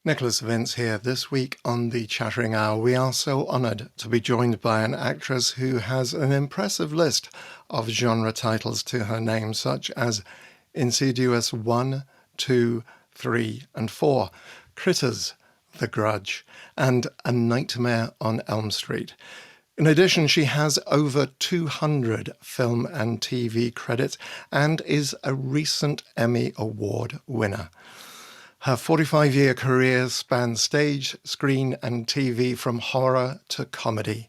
Nicholas Vince here. This week on the Chattering Hour, we are so honoured to be joined by an actress who has an impressive list of genre titles to her name, such as Insidious 1, 2, 3, and 4, Critters, The Grudge, and A Nightmare on Elm Street. In addition, she has over 200 film and TV credits and is a recent Emmy Award winner. Her 45-year career spans stage, screen, and TV from horror to comedy.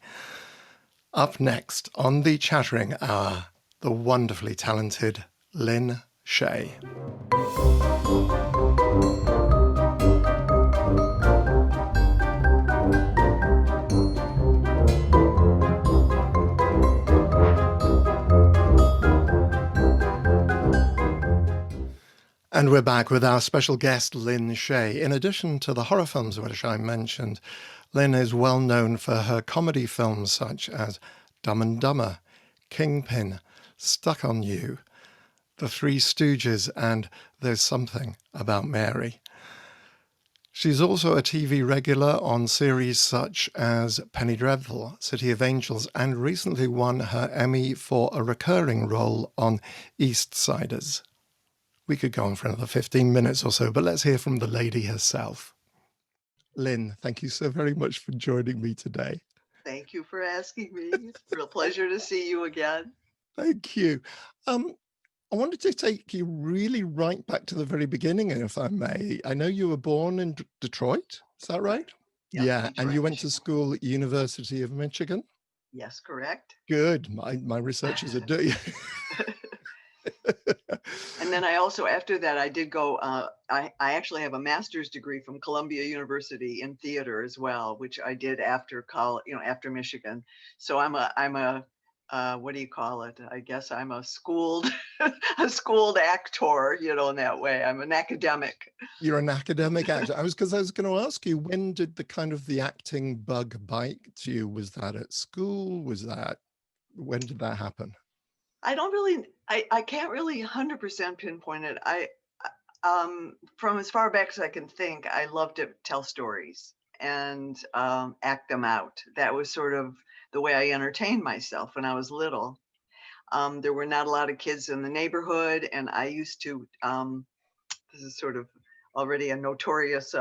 Up next on the Chattering Hour, the wonderfully talented Lin Shaye. And we're back with our special guest, Lin Shaye. In addition to the horror films which I mentioned, Lin is well known for her comedy films such as Dumb and Dumber, Kingpin, Stuck on You, The Three Stooges, and There's Something About Mary. She's also a TV regular on series such as Penny Dreadful, City of Angels, and recently won her Emmy for a recurring role on East Siders. We could go on for another 15 minutes or so, but let's hear from the lady herself. Lin, thank you so very much for joining me today. Thank you for asking me. It's a real pleasure to see you again. Thank you. I wanted to take you really right back to the very beginning, if I may. I know you were born in Detroit, is that right? Yep, yeah, Detroit, and you went Michigan. to school at University of Michigan? Yes, correct. Good, my researchers are doing. And then I also, after that, I did go, I actually have a master's degree from Columbia University in theater as well, which I did after college, after Michigan. So I'm a what do you call it? I guess I'm a schooled, a schooled actor, in that way. I'm an academic. You're an academic actor. I was going to ask you, when did the acting bug bite you? Was that at school? When did that happen? I can't really 100% pinpoint it. From as far back as I can think, I love to tell stories and act them out. That was sort of the way I entertained myself when I was little. There were not a lot of kids in the neighborhood, and I used to, this is sort of already a notorious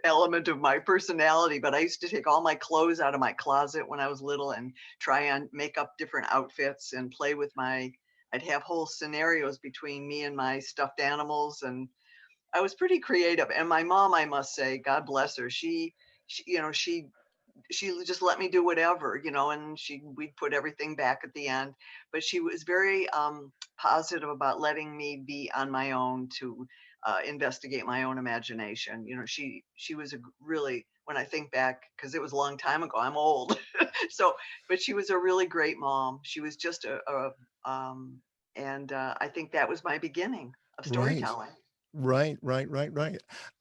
element of my personality, but I used to take all my clothes out of my closet when I was little and try and make up different outfits and play with I'd have whole scenarios between me and my stuffed animals, and I was pretty creative. And my mom, I must say, God bless her, she just let me do whatever, and we'd put everything back at the end. But she was very positive about letting me be on my own to investigate my own imagination. She was really, when I think back, because it was a long time ago, I'm old. But she was a really great mom. She was just and I think that was my beginning of storytelling. Right.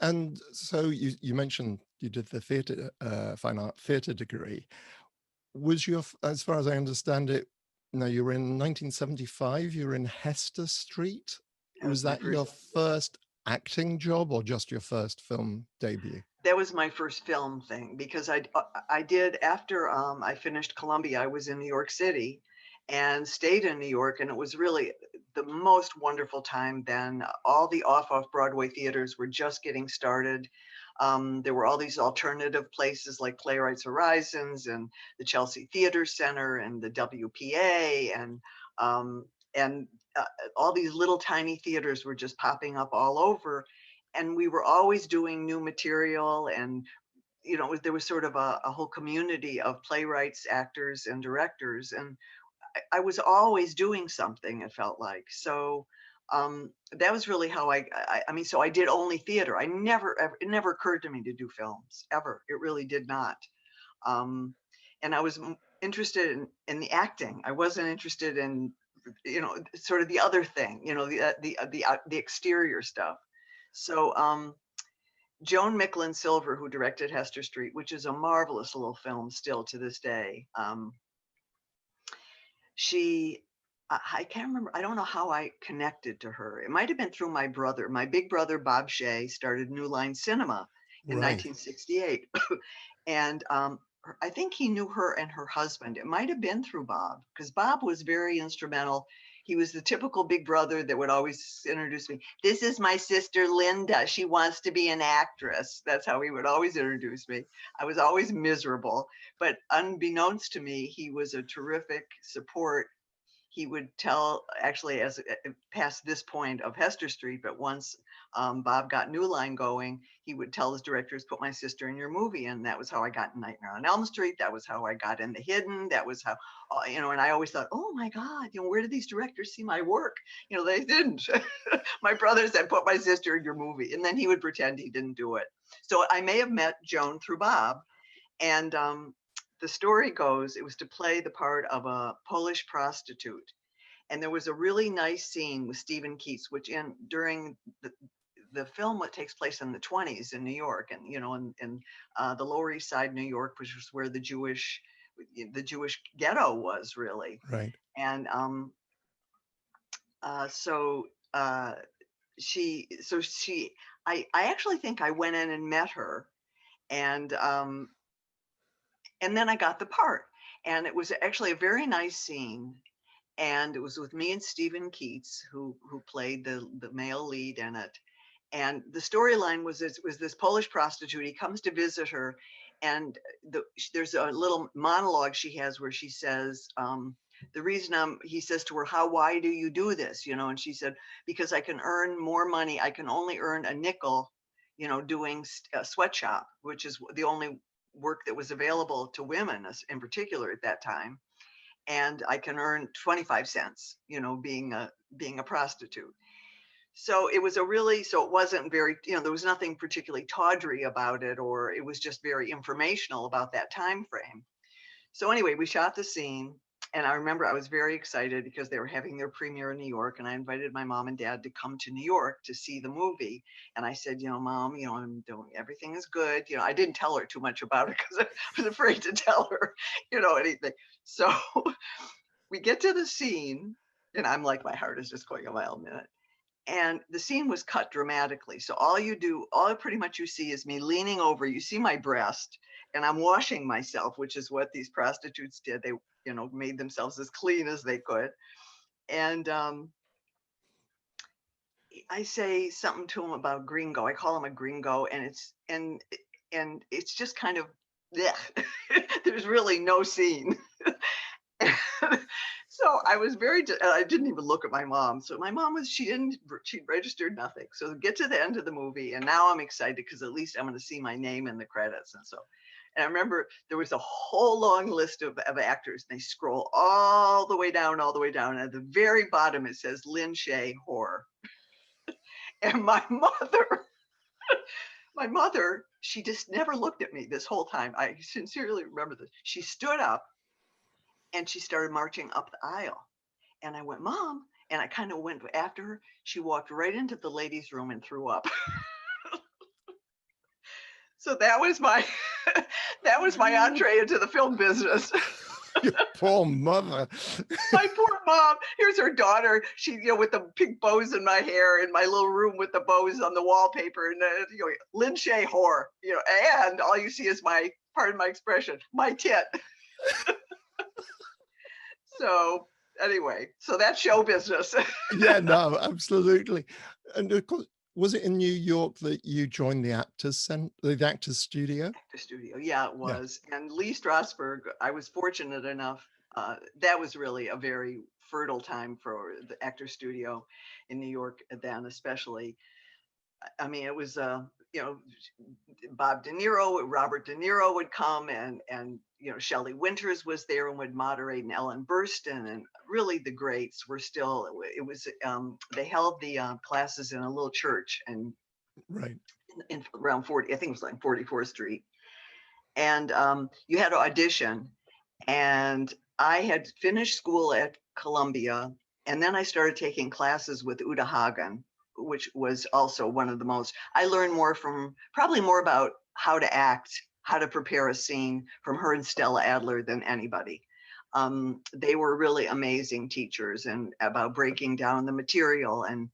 And so you mentioned you did the theatre, fine art theatre degree. Was as far as I understand it, no, you were in 1975, you were in Hester Street. Was that your first acting job or just your first film debut? That was my first film thing, because I did, after I finished Columbia, I was in New York City and stayed in New York, and it was really the most wonderful time then. All the off-Broadway theaters were just getting started. There were all these alternative places like Playwrights Horizons and the Chelsea Theater Center and the WPA, and all these little tiny theaters were just popping up all over. And we were always doing new material, and there was sort of a whole community of playwrights, actors, and directors, and I was always doing something, it felt like. So that was really how I mean, so I did only theater. It never occurred to me to do films, ever. It really did not. And I was interested in the acting. I wasn't interested in, sort of the other thing, the exterior stuff. So Joan Micklin Silver, who directed Hester Street, which is a marvelous little film still to this day, I can't remember. I don't know how I connected to her. It might have been through my brother. My big brother, Bob Shaye, started New Line Cinema. in Right. 1968. And I think he knew her and her husband. It might have been through Bob, because Bob was very instrumental. He was the typical big brother that would always introduce me. This is my sister Linda. She wants to be an actress. That's how he would always introduce me. I was always miserable, but unbeknownst to me, he was a terrific support. He would tell, actually, as past this point of Hester Street, but once Bob got New Line going, he would tell his directors, put my sister in your movie. And that was how I got in Nightmare on Elm Street. That was how I got in The Hidden. That was how, and I always thought, oh my God, where did these directors see my work? They didn't. My brother said, put my sister in your movie. And then he would pretend he didn't do it. So I may have met Joan through Bob. And the story goes, it was to play the part of a Polish prostitute. And there was a really nice scene with Stephen Keats, which during the film, what takes place in the 20s in New York, and in the Lower East Side, New York, which was where the Jewish ghetto was really. Right. And I actually think I went in and met her, and then I got the part, and it was actually a very nice scene. And it was with me and Stephen Keats, who played the male lead in it. And the storyline was this Polish prostitute. He comes to visit her, and there's a little monologue she has where she says, the reason he says to her, why do you do this? And she said, because I can earn more money. I can only earn a nickel, doing a sweatshop, which is the only work that was available to women in particular at that time. And I can earn 25 cents, being a prostitute. So it was so it wasn't very, there was nothing particularly tawdry about it, or it was just very informational about that time frame. So anyway, we shot the scene, and I remember I was very excited because they were having their premiere in New York, and I invited my mom and dad to come to New York to see the movie. And I said, Mom, I'm doing, everything is good. I didn't tell her too much about it because I was afraid to tell her, anything. So we get to the scene, and I'm like, my heart is just going a mile a minute. And the scene was cut dramatically. So all pretty much you see is me leaning over. You see my breast, and I'm washing myself, which is what these prostitutes did. They, made themselves as clean as they could. And I say something to him about gringo. I call him a gringo, and it's just kind of, yeah. There's really no scene. So I was I didn't even look at my mom. So my mom she registered nothing. So get to the end of the movie, and now I'm excited because at least I'm going to see my name in the credits. And I remember there was a whole long list of actors. And they scroll all the way down. And at the very bottom, it says Lin Shaye, horror. And my mother, she just never looked at me this whole time. I sincerely remember this. She stood up, and she started marching up the aisle. And I went, Mom, and I kind of went after her. She walked right into the ladies' room and threw up. So that was my entree into the film business. Your poor mother. My poor mom. Here's her daughter. She, with the pink bows in my hair, in my little room with the bows on the wallpaper, and Lin Shaye, whore. And all you see is pardon my expression, my tit. So anyway, so that's show business. Yeah, no, absolutely. And of course, was it in New York that you joined the Actors Studio? Actor Studio, yeah, it was. Yeah. And Lee Strasberg, I was fortunate enough. That was really a very fertile time for the Actor Studio in New York then, especially. I mean, it was, Bob De Niro, Robert De Niro would come, and Shelley Winters was there and would moderate, and Ellen Burstyn, and really the greats were still. It was they held the classes in a little church, and right in around 40, I think it was like 44th Street, and you had to audition, and I had finished school at Columbia, and then I started taking classes with Uta Hagen, which was also one of the most, I learned probably more about how to act, how to prepare a scene from her and Stella Adler than anybody. They were really amazing teachers, and about breaking down the material. And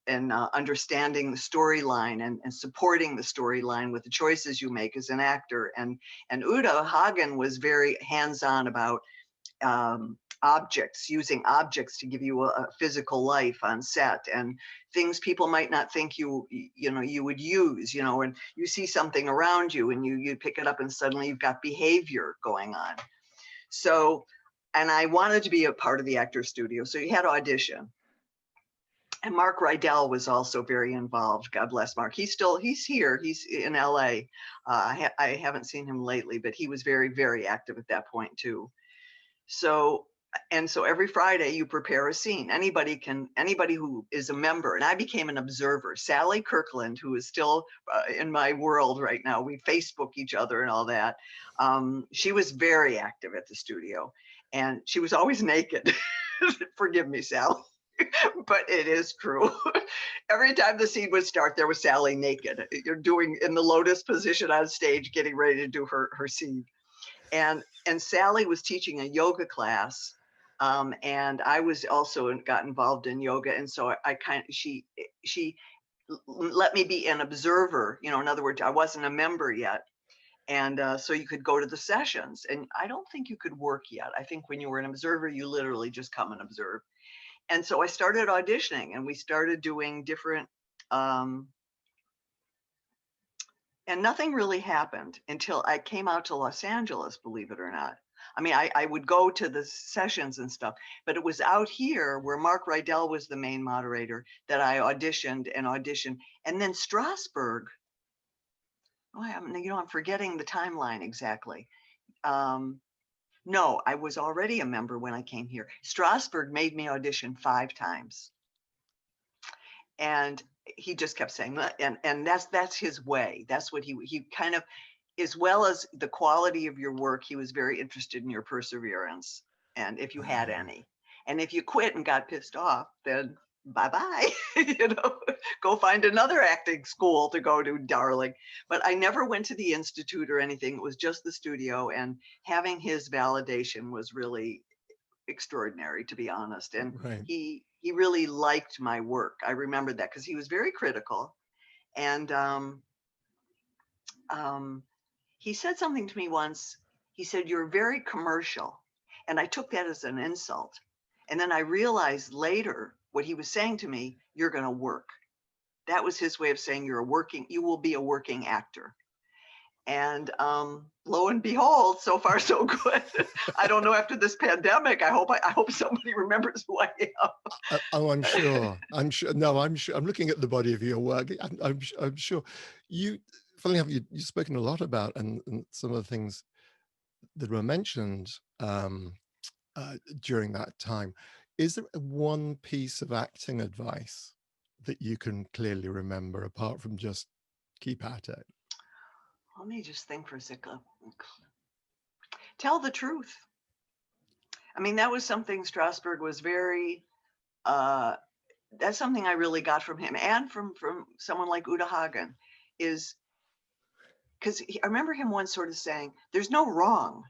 understanding the storyline and supporting the storyline with the choices you make as an actor. And Uta Hagen was very hands-on about objects, using objects to give you a physical life on set, and things people might not think you would use, and you see something around you and you pick it up and suddenly you've got behavior going on. So, and I wanted to be a part of the Actors Studio, so you had to audition. And Mark Rydell was also very involved. God bless Mark. He's here. He's in LA. I haven't seen him lately, but he was very, very active at that point too. So every Friday you prepare a scene. Anybody who is a member, and I became an observer. Sally Kirkland, who is still in my world right now, we Facebook each other and all that. She was very active at the studio, and she was always naked. Forgive me, Sally. But it is true. Every time the scene would start, there was Sally naked. You're doing in the lotus position on stage, getting ready to do her scene. And Sally was teaching a yoga class, and I was also got involved in yoga, and so she let me be an observer. In other words, I wasn't a member yet, and so you could go to the sessions. And I don't think you could work yet. I think when you were an observer, you literally just come and observe. And so I started auditioning, and we started doing different, and nothing really happened until I came out to Los Angeles, believe it or not. I mean, I would go to the sessions and stuff, but it was out here where Mark Rydell was the main moderator that I auditioned. And then Strasbourg, I'm forgetting the timeline exactly. No, I was already a member when I came here. Strasbourg made me audition 5 times. And he just kept saying that, and that's his way. That's what he kind of, as well as the quality of your work, he was very interested in your perseverance, and if you had any. And if you quit and got pissed off, then bye-bye. Go find another acting school to go to, darling. But I never went to the Institute or anything. It was just the studio, and having his validation was really extraordinary, to be honest. And Right. he really liked my work. I remember that because he was very critical. And he said something to me once. He said, "You're very commercial." And I took that as an insult. And then I realized later what he was saying to me, "You're going to work." That was his way of saying you will be a working actor. And lo and behold, so far so good. I don't know, after this pandemic, I hope somebody remembers who I am. I'm sure. No, I'm sure. I'm looking at the body of your work. I'm sure. Funnily enough, you've spoken a lot about, and some of the things that were mentioned during that time. Is there one piece of acting advice that you can clearly remember, apart from just keep at it? Let me just think for a second. Tell the truth. I mean, that was something Strasbourg was very, that's something I really got from him, and from someone like Uta Hagen, is because I remember him once sort of saying, "There's no wrong.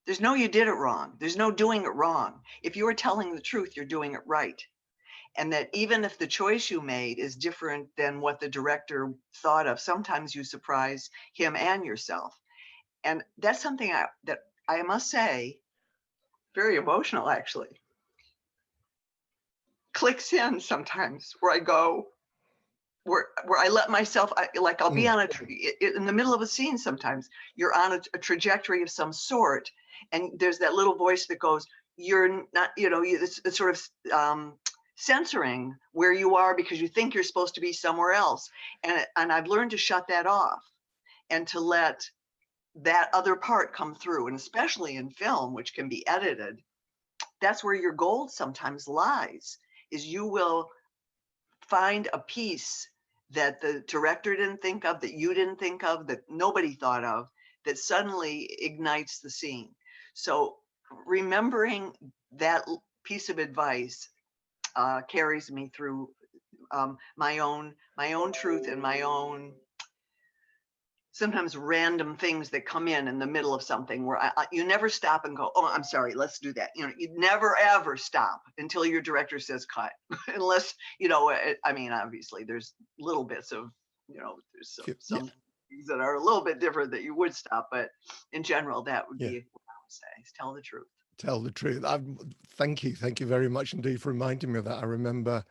There's no you did it wrong. There's no doing it wrong. If you are telling the truth, you're doing it right." And that even if the choice you made is different than what the director thought of, sometimes you surprise him and yourself. And that's something that I must say, very emotional actually, clicks in sometimes, where I go, where I let myself, I'll be on in the middle of a scene. Sometimes you're on a trajectory of some sort, and there's that little voice that goes, "You're not," it's sort of censoring where you are because you think you're supposed to be somewhere else. And I've learned to shut that off and to let that other part come through. And especially in film, which can be edited, that's where your gold sometimes lies, is you will find a piece that the director didn't think of, that you didn't think of, that nobody thought of, that suddenly ignites the scene. So remembering that piece of advice carries me through my own truth and my own sometimes random things that come in the middle of something where you never stop and go, oh, I'm sorry, let's do that. You know, you never ever stop until your director says cut, unless, you know, I mean, obviously there's little bits of, you know, there's some Yeah, things that are a little bit different that you would stop, but in general, that would yeah. be what I would say, is tell the truth. Tell the truth. Thank you very much indeed for reminding me of that. I remember,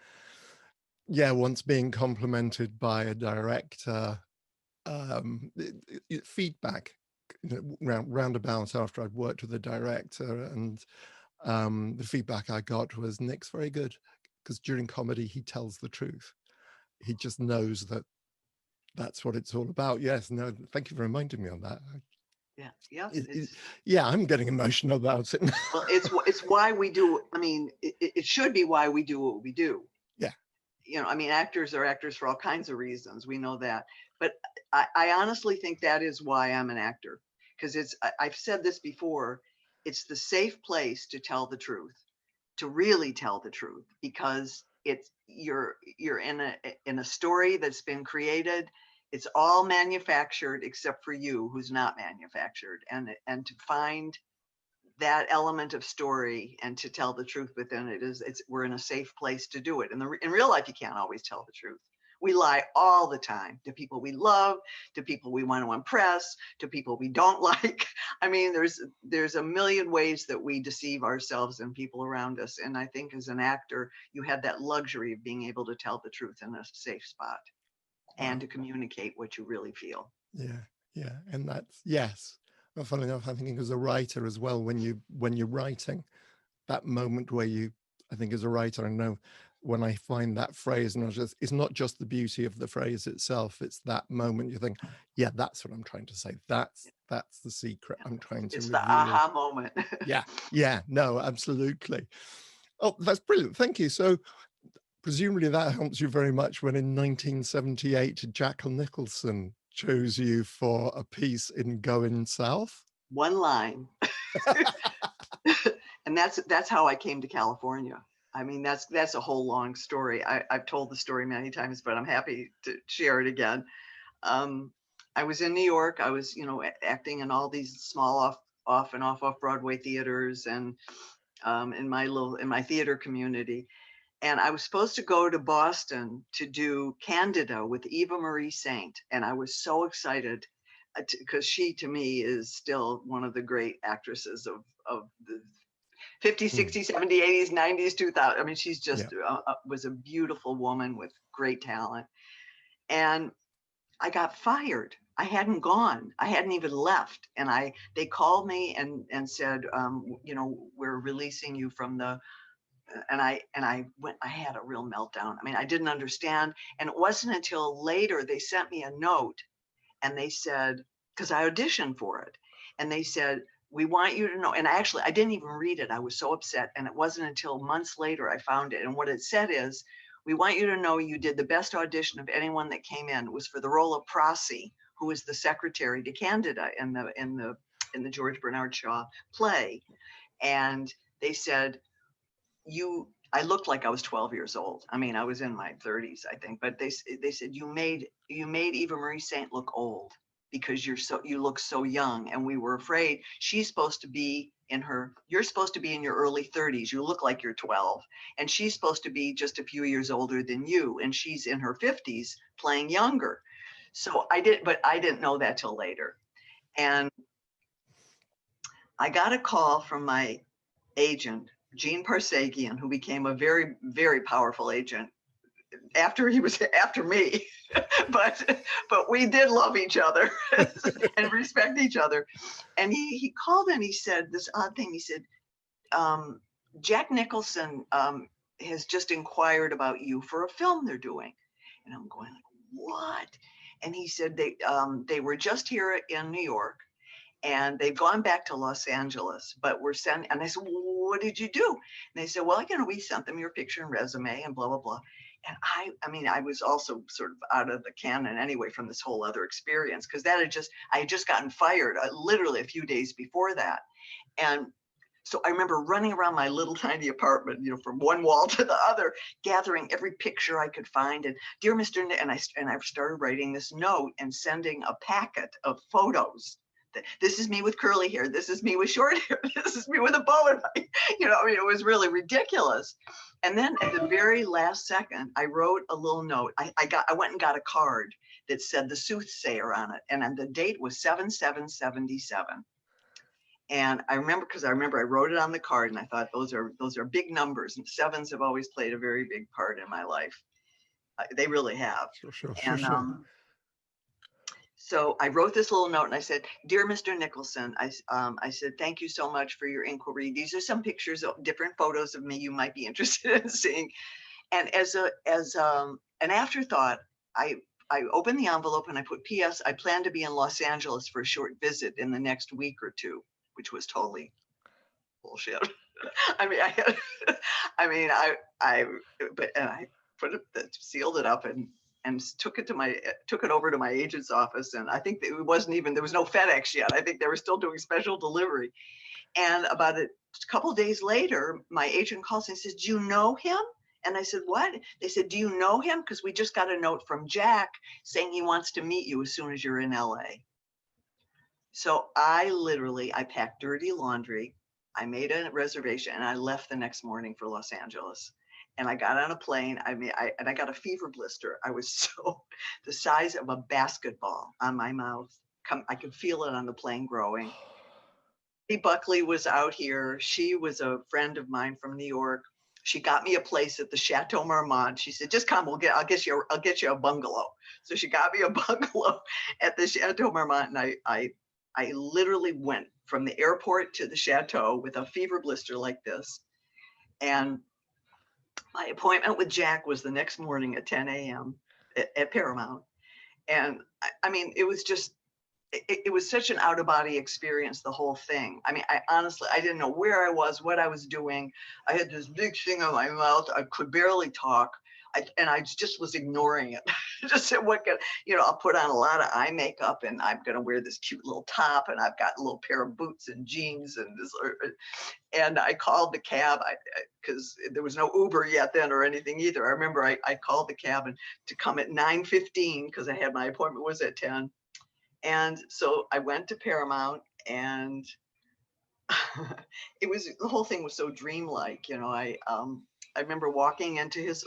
yeah, once being complimented by a director, feedback, you know, roundabout after I'd worked with the director, and the feedback I got was, Nick's very good, because during comedy he tells the truth. He just knows that that's what it's all about. Yes, no, thank you for reminding me on that. Yeah, yeah, Yeah, I'm getting emotional about it. well, it's why we do. I mean, it should be why we do what we do. Yeah, You know, I mean, actors are actors for all kinds of reasons. We know that. But I honestly think that is why I'm an actor. Because I've said this before, it's the safe place to tell the truth, to really tell the truth, because you're in a story that's been created. It's all manufactured except for you, who's not manufactured. And to find that element of story and to tell the truth within it we're in a safe place to do it. In real life, you can't always tell the truth. We lie all the time to people we love, to people we want to impress, to people we don't like. I mean, there's a million ways that we deceive ourselves and people around us. And I think as an actor, you have that luxury of being able to tell the truth in a safe spot and to communicate what you really feel. yeah, yeah. And that's, yes. Well, funnily enough, I'm thinking as a writer as well, when you're writing, that moment where you, I think as a writer, I know when I find that phrase, and it's not just the beauty of the phrase itself, it's that moment you think, yeah, that's what I'm trying to say. That's the secret I'm trying to It's the reveal. aha moment. Yeah, no, absolutely. Oh, that's brilliant. Thank you. So presumably that helps you very much when in 1978, Jack Nicholson chose you for a piece in Going South. One line. And that's how I came to California. I mean, that's a whole long story. I've told the story many times, but I'm happy to share it again. I was in New York. I was, you know, acting in all these small off Broadway theaters, and in my theater community. And I was supposed to go to Boston to do Candida with Eva Marie Saint, and I was so excited because she, to me, is still one of the great actresses of the 50s, 60s, 70s, 80s, 90s, 2000. I mean, she's just was a beautiful woman with great talent. And I got fired. I hadn't gone. I hadn't even left. And they called me and said, you know, we're releasing you from the. And I went. I had a real meltdown. I mean, I didn't understand. And it wasn't until later they sent me a note, and they said, because I auditioned for it, and they said, we want you to know. And I didn't even read it. I was so upset. And it wasn't until months later I found it. And what it said is, we want you to know you did the best audition of anyone that came in. It was for the role of Prossy, who was the secretary to Candida in the George Bernard Shaw play. And they said, I looked like I was 12 years old. I mean, I was in my 30s, I think, but they said, you made Eva Marie Saint look old because you look so young. And we were afraid you're supposed to be in your early 30s. You look like you're 12. And she's supposed to be just a few years older than you. And she's in her 50s playing younger. So but I didn't know that till later. And I got a call from my agent, Gene Parsagian, who became a very, very powerful agent after he was after me. but we did love each other and respect each other. And he called and he said this odd thing. He said, Jack Nicholson has just inquired about you for a film they're doing. And I'm going, what? And he said they were just here in New York, and they've gone back to Los Angeles, but we're sending. And I said, well, what did you do? And they said, well, you know, we sent them your picture and resume and blah, blah, blah. And I mean, I was also sort of out of the canon anyway from this whole other experience, because I had just gotten fired literally a few days before that. And So I remember running around my little tiny apartment, from one wall to the other, gathering every picture I could find. And dear Mr. And I started writing this note and sending a packet of photos. This is me with curly hair. This is me with short hair. This is me with a bow and it was really ridiculous. And then at the very last second, I wrote a little note. I went and got a card that said the soothsayer on it, and the date was 7777. And I remember I wrote it on the card, and I thought those are big numbers, and sevens have always played a very big part in my life. They really have. Sure. So I wrote this little note, and I said, "Dear Mr. Nicholson, I said, thank you so much for your inquiry. These are some pictures of different photos of me you might be interested in seeing." And as an afterthought, I opened the envelope and I put, "P.S. I plan to be in Los Angeles for a short visit in the next week or two," which was totally bullshit. I mean, I put it, sealed it up, and took it over to my agent's office. And I think there was no FedEx yet. I think they were still doing special delivery. And about a couple of days later, my agent calls and says, "Do you know him?" And I said, "What?" They said, "Do you know him? Because we just got a note from Jack saying he wants to meet you as soon as you're in LA." So I packed dirty laundry. I made a reservation and I left the next morning for Los Angeles. And I got on a plane. I got a fever blister. I was so the size of a basketball on my mouth. I could feel it on the plane growing. Buckley was out here. She was a friend of mine from New York. She got me a place at the Chateau Marmont. She said, "Just come. I'll get you a bungalow." So she got me a bungalow at the Chateau Marmont, and I literally went from the airport to the chateau with a fever blister like this. And my appointment with Jack was the next morning at 10 a.m. at Paramount. And I mean, it was just, it was such an out of body experience, the whole thing. I mean, I honestly, I didn't know where I was, what I was doing. I had this big thing on my mouth. I could barely talk. And I just was ignoring it. Just said, I'll put on a lot of eye makeup, and I'm going to wear this cute little top, and I've got a little pair of boots and jeans and I called the cab because there was no Uber yet then or anything either. I remember I called the cab to come at 9:15 because I had my appointment was at 10. And so I went to Paramount, and the whole thing was so dreamlike. I remember walking into his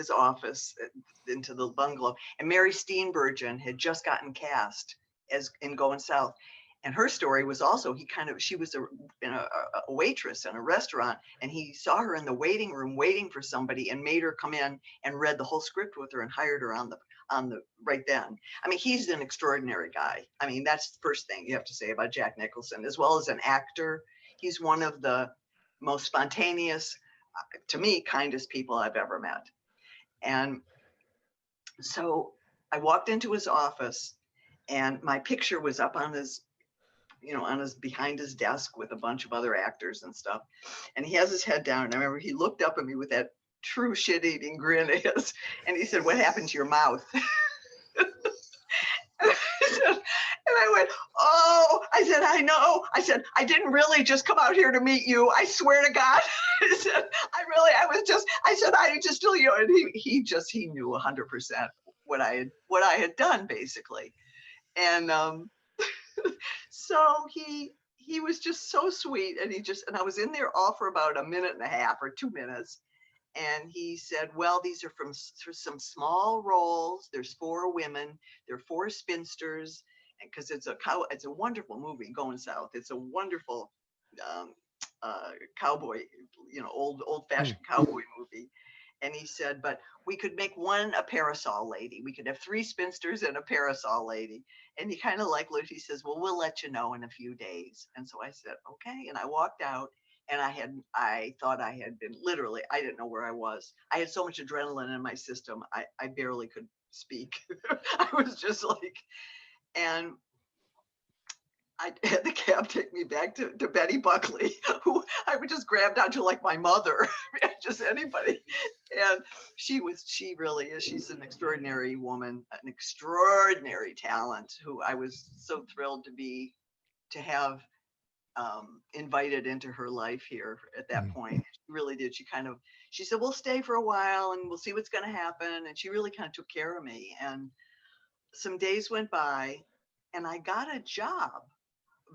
office, into the bungalow, and Mary Steenburgen had just gotten cast as in Going South. And her story was also, she was a waitress in a restaurant, and he saw her in the waiting room waiting for somebody and made her come in and read the whole script with her and hired her on the right then. I mean, he's an extraordinary guy. I mean, that's the first thing you have to say about Jack Nicholson, as well as an actor. He's one of the most spontaneous, to me, kindest people I've ever met. And so I walked into his office, and my picture was up on his behind his desk with a bunch of other actors and stuff. And he has his head down. And I remember he looked up at me with that true shit-eating grin of his, and he said, "What happened to your mouth?" And I went, "Oh," I said, "I know." I said, "I didn't really just come out here to meet you. I swear to God." I said, I just still, and he knew 100% what I had done, basically. And so he was just so sweet, and I was in there all for about a minute and a half or 2 minutes. And he said, "Well, these are for some small roles. There's 4 women. There are 4 spinsters, because it's a wonderful movie, Going South. It's a wonderful cowboy, old-fashioned cowboy movie." And he said, "But we could make one a parasol lady. We could have 3 spinsters and a parasol lady." And he kind of looked, he says, "Well, we'll let you know in a few days." And so I said, "Okay." And I walked out, and I thought I had been literally, I didn't know where I was. I had so much adrenaline in my system. I barely could speak. I was just like, and I had the cab take me back to Betty Buckley, who I would just grabbed onto like my mother, just anybody. And she really is. She's an extraordinary woman, an extraordinary talent, who I was so thrilled to have invited into her life here at that Mm. point. She really did. She said, we'll stay for a while and we'll see what's going to happen. And she really kind of took care of me. And some days went by and I got a job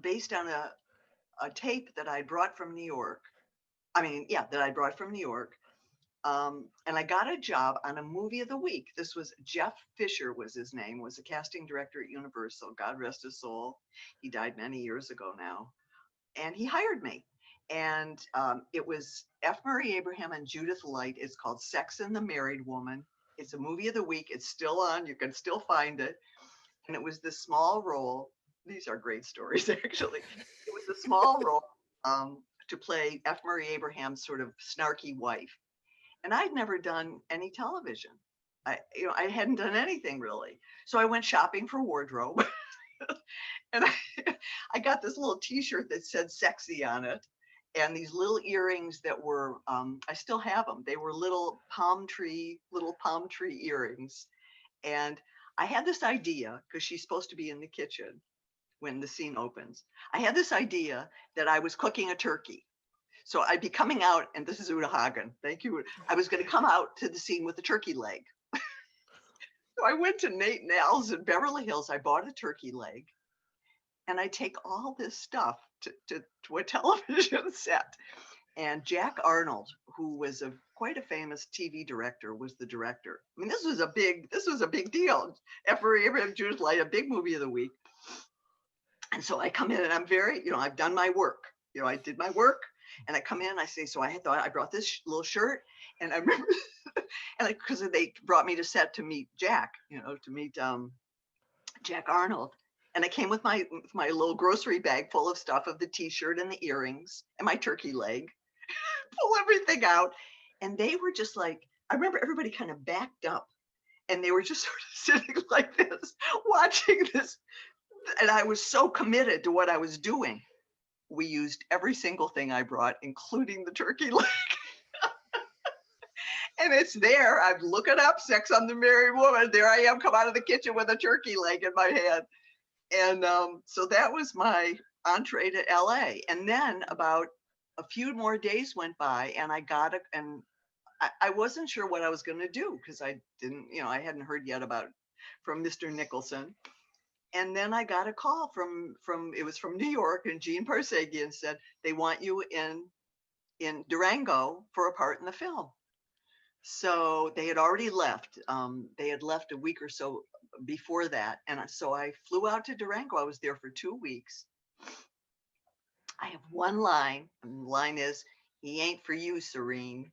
based on a tape that I brought from New York. That I brought from New York. And I got a job on a movie of the week. This was Jeff Fisher was his name, was a casting director at Universal. God rest his soul. He died many years ago now. And he hired me. And it was F. Murray Abraham and Judith Light. It's called Sex and the Married Woman. It's a movie of the week. It's still on. You can still find it. And it was this small role. These are great stories, actually. It was a small role to play F. Murray Abraham's sort of snarky wife. And I'd never done any television. I hadn't done anything really. So I went shopping for wardrobe. And I got this little t-shirt that said sexy on it and these little earrings that were I still have them. They were little palm tree earrings. And I had this idea, because she's supposed to be in the kitchen when the scene opens. I had this idea that I was cooking a turkey. So I'd be coming out, and this is Uta Hagen. Thank you. I was going to come out to the scene with a turkey leg. So I went to Nate and Al's in Beverly Hills. I bought a turkey leg. And I take all this stuff to a television set. And Jack Arnold, who was quite a famous TV director, was the director. I mean, this was a big deal. F. Murray Abraham, Judith Light, a big movie of the week. And so I come in and I'm very, I've done my work. I did my work. And I come in and I say, so I thought I brought this little shirt. And I remember, because they brought me to set to meet Jack, to meet Jack Arnold. And I came with my little grocery bag full of stuff, of the t-shirt and the earrings and my turkey leg, pull everything out. And they were just like, I remember everybody kind of backed up and they were just sort of sitting like this, watching this. And I was so committed to what I was doing. We used every single thing I brought, including the turkey leg. And it's there. I'm looking up Sex on the Married Woman. There I am, come out of the kitchen with a turkey leg in my hand. And so that was my entree to LA. And then about a few more days went by and I got it. And I wasn't sure what I was going to do because I didn't, I hadn't heard yet from Mr. Nicholson. And then I got a call from it was from New York, and Gene Parsegian said, they want you in Durango for a part in the film. So they had already left. They had left a week or so before that. And so I flew out to Durango. I was there for 2 weeks. I have one line, and the line is, he ain't for you, Serene.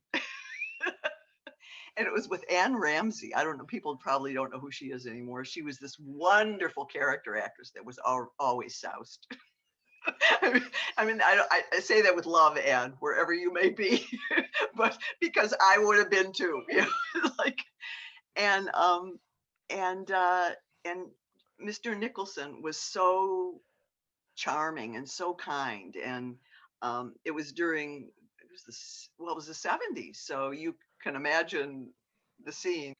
And it was with Anne Ramsey. I don't know, people probably don't know who she is anymore. She was this wonderful character actress that was always soused. I say that with love, Anne, wherever you may be, but because I would have been too, and Mr. Nicholson was so charming and so kind, and it was the 70s, so you can imagine the scene.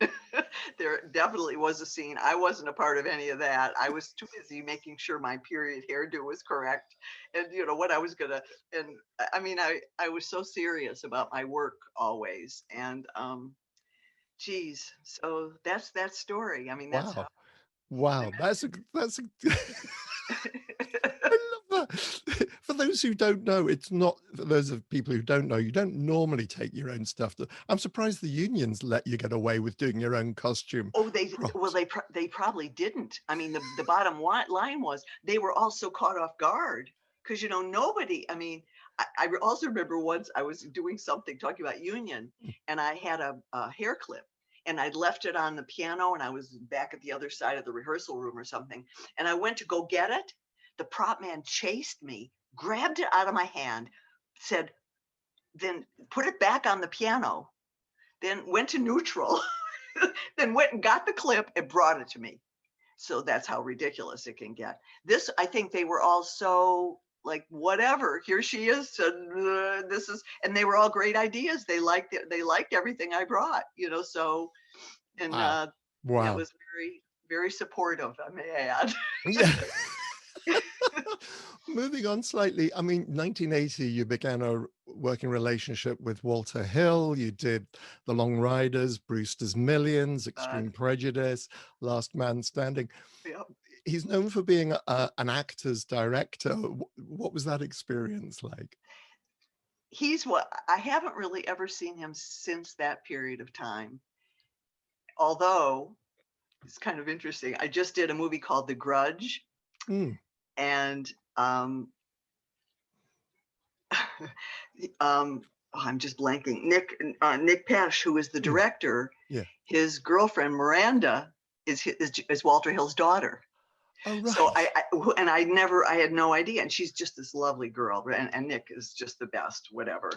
There definitely was a scene. I wasn't a part of any of that. I was too busy making sure my period hairdo was correct, and what I was gonna. And I was so serious about my work always. And geez, so that's that story. That's how. Wow, that's a I love that. For those who don't know, it's not, for those of people who don't know, you don't normally take your own stuff. I'm surprised the unions let you get away with doing your own costume. Oh, props. they probably didn't. The bottom line was they were also caught off guard because nobody. I also remember once I was doing something talking about union, and I had a hair clip, and I'd left it on the piano, and I was back at the other side of the rehearsal room or something, and I went to go get it. The prop man chased me, grabbed it out of my hand, said, then put it back on the piano, then went to neutral, then went and got the clip and brought it to me. So that's how ridiculous it can get. This, I think they were all so like, whatever, here she is, and this is, and they were all great ideas. They liked it. They liked everything I brought, so, and Wow. it was very, very supportive, I may add. Yeah. moving on slightly, I mean, 1980, you began a working relationship with Walter Hill. You did The Long Riders, Brewster's Millions, God, Extreme Prejudice, Last Man Standing. yeah. He's known for being an actor's director. What was that experience like? He's what I haven't really ever seen him since that period of time. Although it's kind of interesting. I just did a movie called The Grudge, Mm, and oh, I'm just blanking. Nick Pesh, who is the mm, director, yeah. his girlfriend Miranda is Walter Hill's daughter. Oh, So right. I had no idea, and she's just this lovely girl, and Nick is just the best, whatever.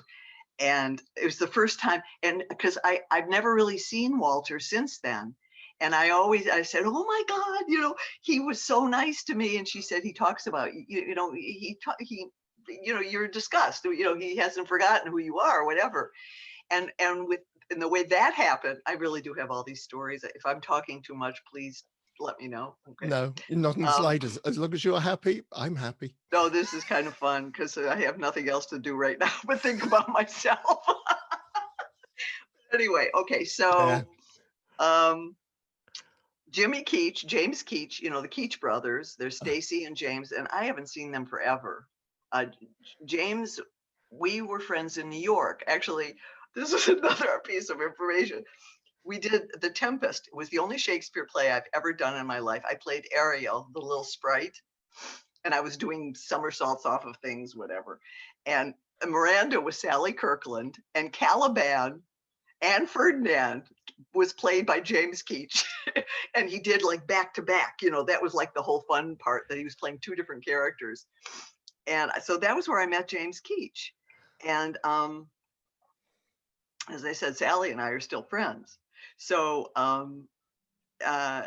And it was the first time, and because I've never really seen Walter since then. And I said, oh my God, he was so nice to me. And she said, he talks about, you're disgust, he hasn't forgotten who you are, or whatever. And in the way that happened, I really do have all these stories. If I'm talking too much, please let me know. Okay. No, not in the Um, slightest. As long as you're happy, I'm happy. no, this is kind of fun because I have nothing else to do right now but think about myself. Anyway, okay, Yeah. so James Keach, the Keach brothers, there's Stacy and James, and I haven't seen them forever. James, we were friends in New York. Actually, this is another piece of information. We did The Tempest. It was the only Shakespeare play I've ever done in my life. I played Ariel, the little sprite, and I was doing somersaults off of things, whatever. And Miranda was Sally Kirkland, and Caliban and Ferdinand was played by James Keach. And he did like back to back, that was like the whole fun part, that he was playing two different characters. And so that was where I met James Keach. And as I said, Sally and I are still friends. So I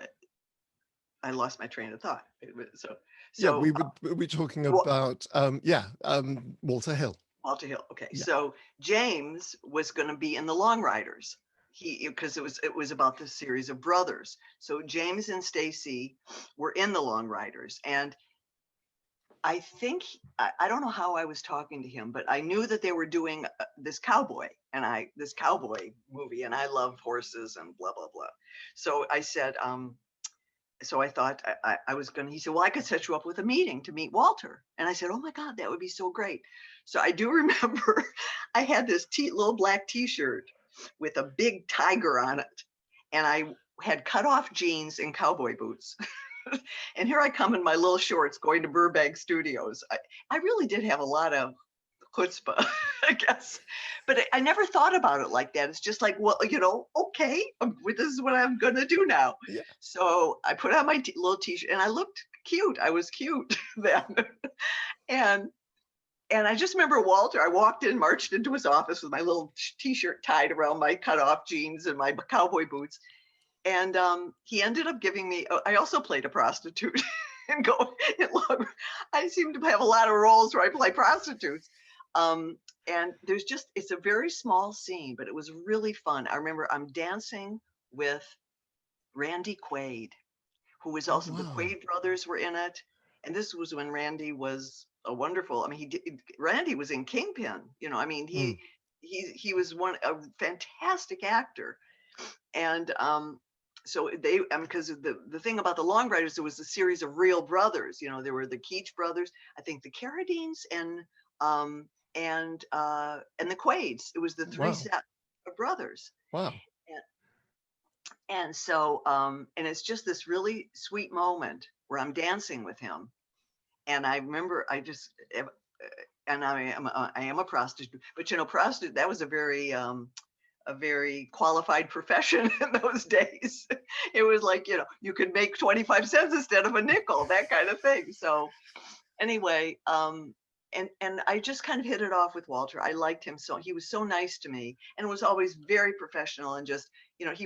lost my train of thought. So Yeah, so we were talking Wa- about Walter Hill. Walter Hill. Okay, Yeah. so James was going to be in the Long Riders. Because it was about the series of brothers. So James and Stacy were in the Long Riders, and I think I don't know how I was talking to him, but I knew that they were doing this cowboy movie, and I love horses and blah blah blah. So I said, so I thought I was going to, he said, well, I could set you up with a meeting to meet Walter. And I said, oh my God, that would be so great. So I do remember I had this little black t-shirt with a big tiger on it. And I had cut off jeans and cowboy boots. And here I come in my little shorts going to Burbank Studios. I really did have a lot of chutzpah, I guess. But I never thought about it like that. It's just like, well, okay, this is what I'm going to do now. Yeah. So I put on my little t-shirt, and I looked cute. I was cute then. and I just remember Walter, I walked in, marched into his office with my little t-shirt tied around my cut-off jeans and my cowboy boots. And he ended up giving me, I also played a prostitute. And I seem to have a lot of roles where I play prostitutes. And it's a very small scene, but it was really fun. I remember I'm dancing with Randy Quaid, who was Oh, also, the wow. Quaid brothers were in it. And this was when Randy was a wonderful, Randy was in Kingpin, Mm. he was a fantastic actor. And so they, because the thing about the Long Riders, there was a series of real brothers. There were the Keach brothers, I think the Carradines, and the Quaids. It was the three Wow. set of brothers. Wow. And so and it's just this really sweet moment where I'm dancing with him. And I remember and I am a prostitute, but prostitute, that was a very qualified profession in those days. It was like, you could make 25 cents instead of a nickel, that kind of thing. So anyway, and I just kind of hit it off with Walter. I liked him, so he was so nice to me, and was always very professional, and just,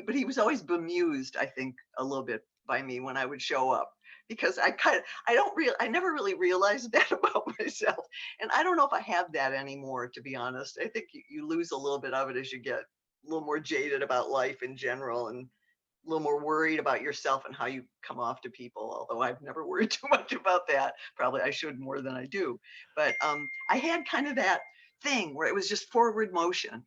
but he was always bemused, I think, a little bit by me when I would show up, because I never really realized that about myself. And I don't know if I have that anymore, to be honest. I think you lose a little bit of it as you get a little more jaded about life in general, and little more worried about yourself and how you come off to people, although I've never worried too much about that. Probably I should more than I do. But I had kind of that thing where it was just forward motion.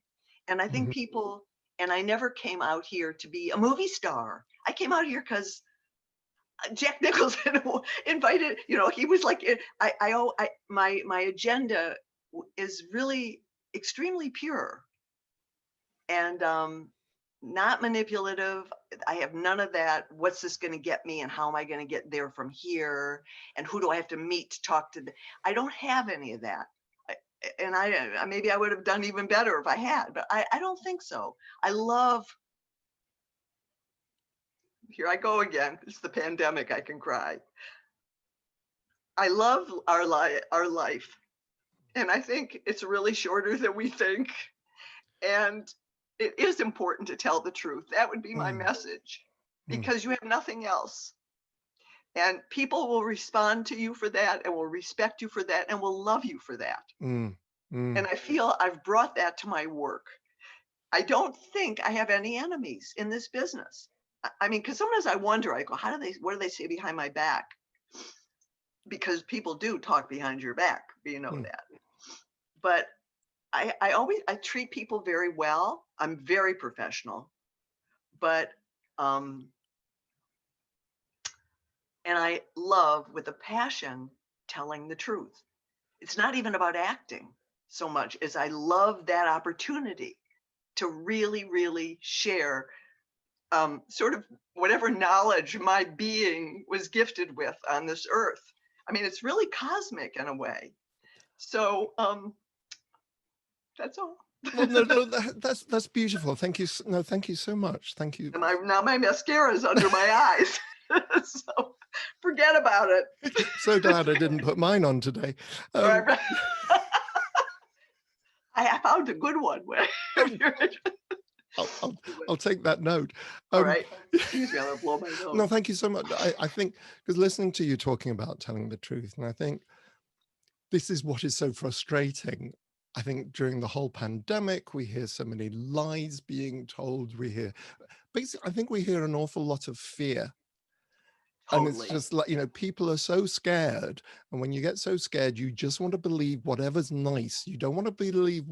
And I think Mhm. people, and I never came out here to be a movie star. I came out here because Jack Nicholson invited, he was like, my agenda is really extremely pure and not manipulative. I have none of that. What's this going to get me, and how am I going to get there from here? And who do I have to meet to talk to? I don't have any of that. And maybe I would have done even better if I had, but I don't think so. I love. Here I go again. It's the pandemic. I can cry. I love our life, and I think it's really shorter than we think. And it is important to tell the truth. That would be my Mm, message, mm, because you have nothing else. And people will respond to you for that, and will respect you for that, and will love you for that. mm, mm, And I feel I've brought that to my work. I don't think I have any enemies in this business. I mean, because sometimes I wonder, I go, what do they say behind my back? Because people do talk behind your back, you know mm. that. But I treat people very well. I'm very professional, but um, and I love with a passion telling the truth. It's not even about acting so much as I love that opportunity to really, really share sort of whatever knowledge my being was gifted with on this earth. I mean, it's really cosmic in a way. So that's all. Well, no, no, that's beautiful. Thank you. No, thank you so much. Thank you. And now my mascara is under my eyes. So forget about it. So glad I didn't put mine on today. Um, I found a good one. oh, I'll take that note. All Um, right. Excuse me, I'm gonna blow my nose. no, thank you so much. I think because listening to you talking about telling the truth, and I think this is what is so frustrating. I think during the whole pandemic, we hear so many lies being told. We hear, basically, I think we hear an awful lot of fear. And it's Totally. just like, people are so scared. And when you get so scared, you just want to believe whatever's nice. You don't want to believe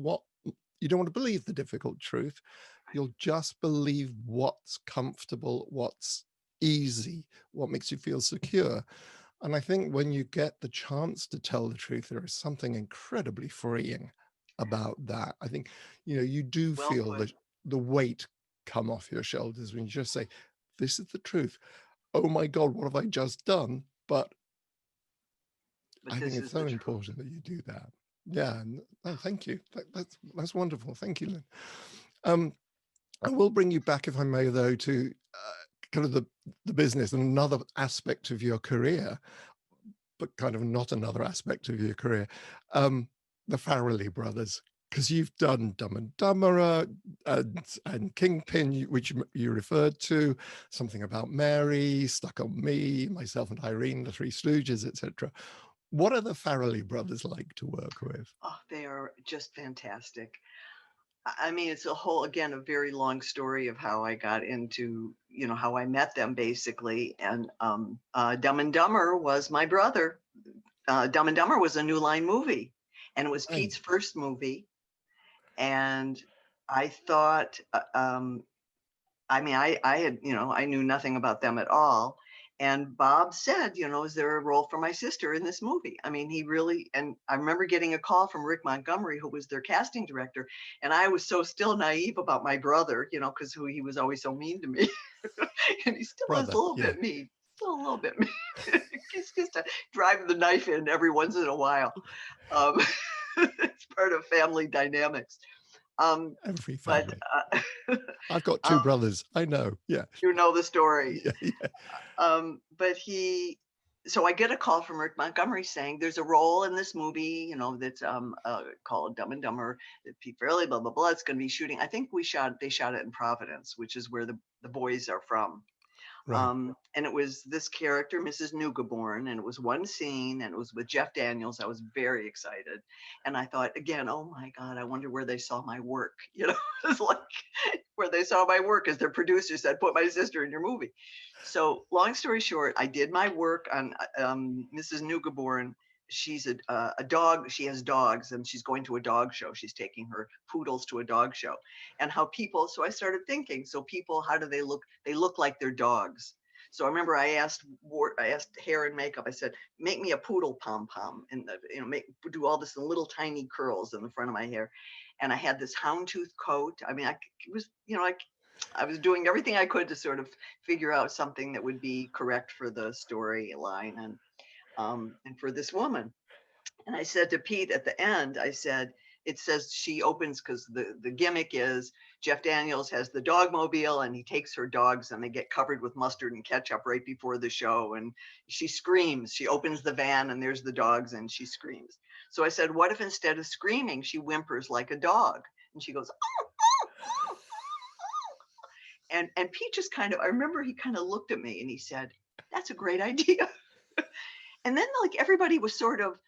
the difficult truth. You'll just believe what's comfortable, what's easy, what makes you feel secure. And I think when you get the chance to tell the truth, there is something incredibly freeing about that. I think, you do Well feel put. the weight come off your shoulders when you just say, this is the truth. Oh my God, what have I just done? But But I think this it's is the so truth. important that you do that. Yeah. Oh, thank you. That's wonderful. Thank you, Lynn. Um, I will bring you back, if I may, though, to kind of the business and another aspect of your career, but kind of not another aspect of your career, the Farrelly Brothers, because you've done Dumb and Dumberer and Kingpin, which you referred to, something about Mary, Stuck on Me, Myself and Irene, The Three Stooges, etc. What are the Farrelly Brothers like to work with? Oh, they are just fantastic. I mean, it's again, a very long story of how I got into, how I met them basically. And Dumb and Dumber was my brother. Dumb and Dumber was a New Line movie, and it was Right. Pete's first movie. And I thought, I mean, I had, I knew nothing about them at all. And Bob said, is there a role for my sister in this movie? I mean, he really, and I remember getting a call from Rick Montgomery, who was their casting director. And I was so still naive about my brother, because he was always so mean to me. And he still is a Brother, little yeah. bit mean, still a little bit mean. He's just driving the knife in every once in a while. Um, it's part of family dynamics. Every But family. I've got two um, brothers. I know. Yeah. you know the story. Yeah. Yeah. But so I get a call from Rick Montgomery saying there's a role in this movie, that's called Dumb and Dumber, that Pete Farrelly, blah blah blah. It's going to be shooting. I think they shot it in Providence, which is where the boys are from. Right. And it was this character, Mrs. Nugaborn, and it was one scene, and it was with Jeff Daniels. I was very excited, and I thought again, oh my God, I wonder where they saw my work. It's like where they saw my work as their producer said, put my sister in your movie. So long story short, I did my work on Mrs. Neugebauer. She's a dog. She has dogs and she's going to a dog show. She's taking her poodles to a dog show. And how people, so I started thinking, so people, how do they look? They look like their dogs. So I remember I asked hair and makeup. I said, make me a poodle pom pom, and do all this in little tiny curls in the front of my hair. And I had this houndtooth coat. I mean, I was doing everything I could to sort of figure out something that would be correct for the storyline and for this woman. And I said to Pete at the end, I said, it says she opens because the gimmick is Jeff Daniels has the dog mobile and he takes her dogs and they get covered with mustard and ketchup right before the show. And she screams, she opens the van and there's the dogs and she screams. So I said, what if instead of screaming, she whimpers like a dog? And she goes, oh, oh, oh, oh. And Pete just kind of, I remember he kind of looked at me and he said, that's a great idea. And then like everybody was sort of,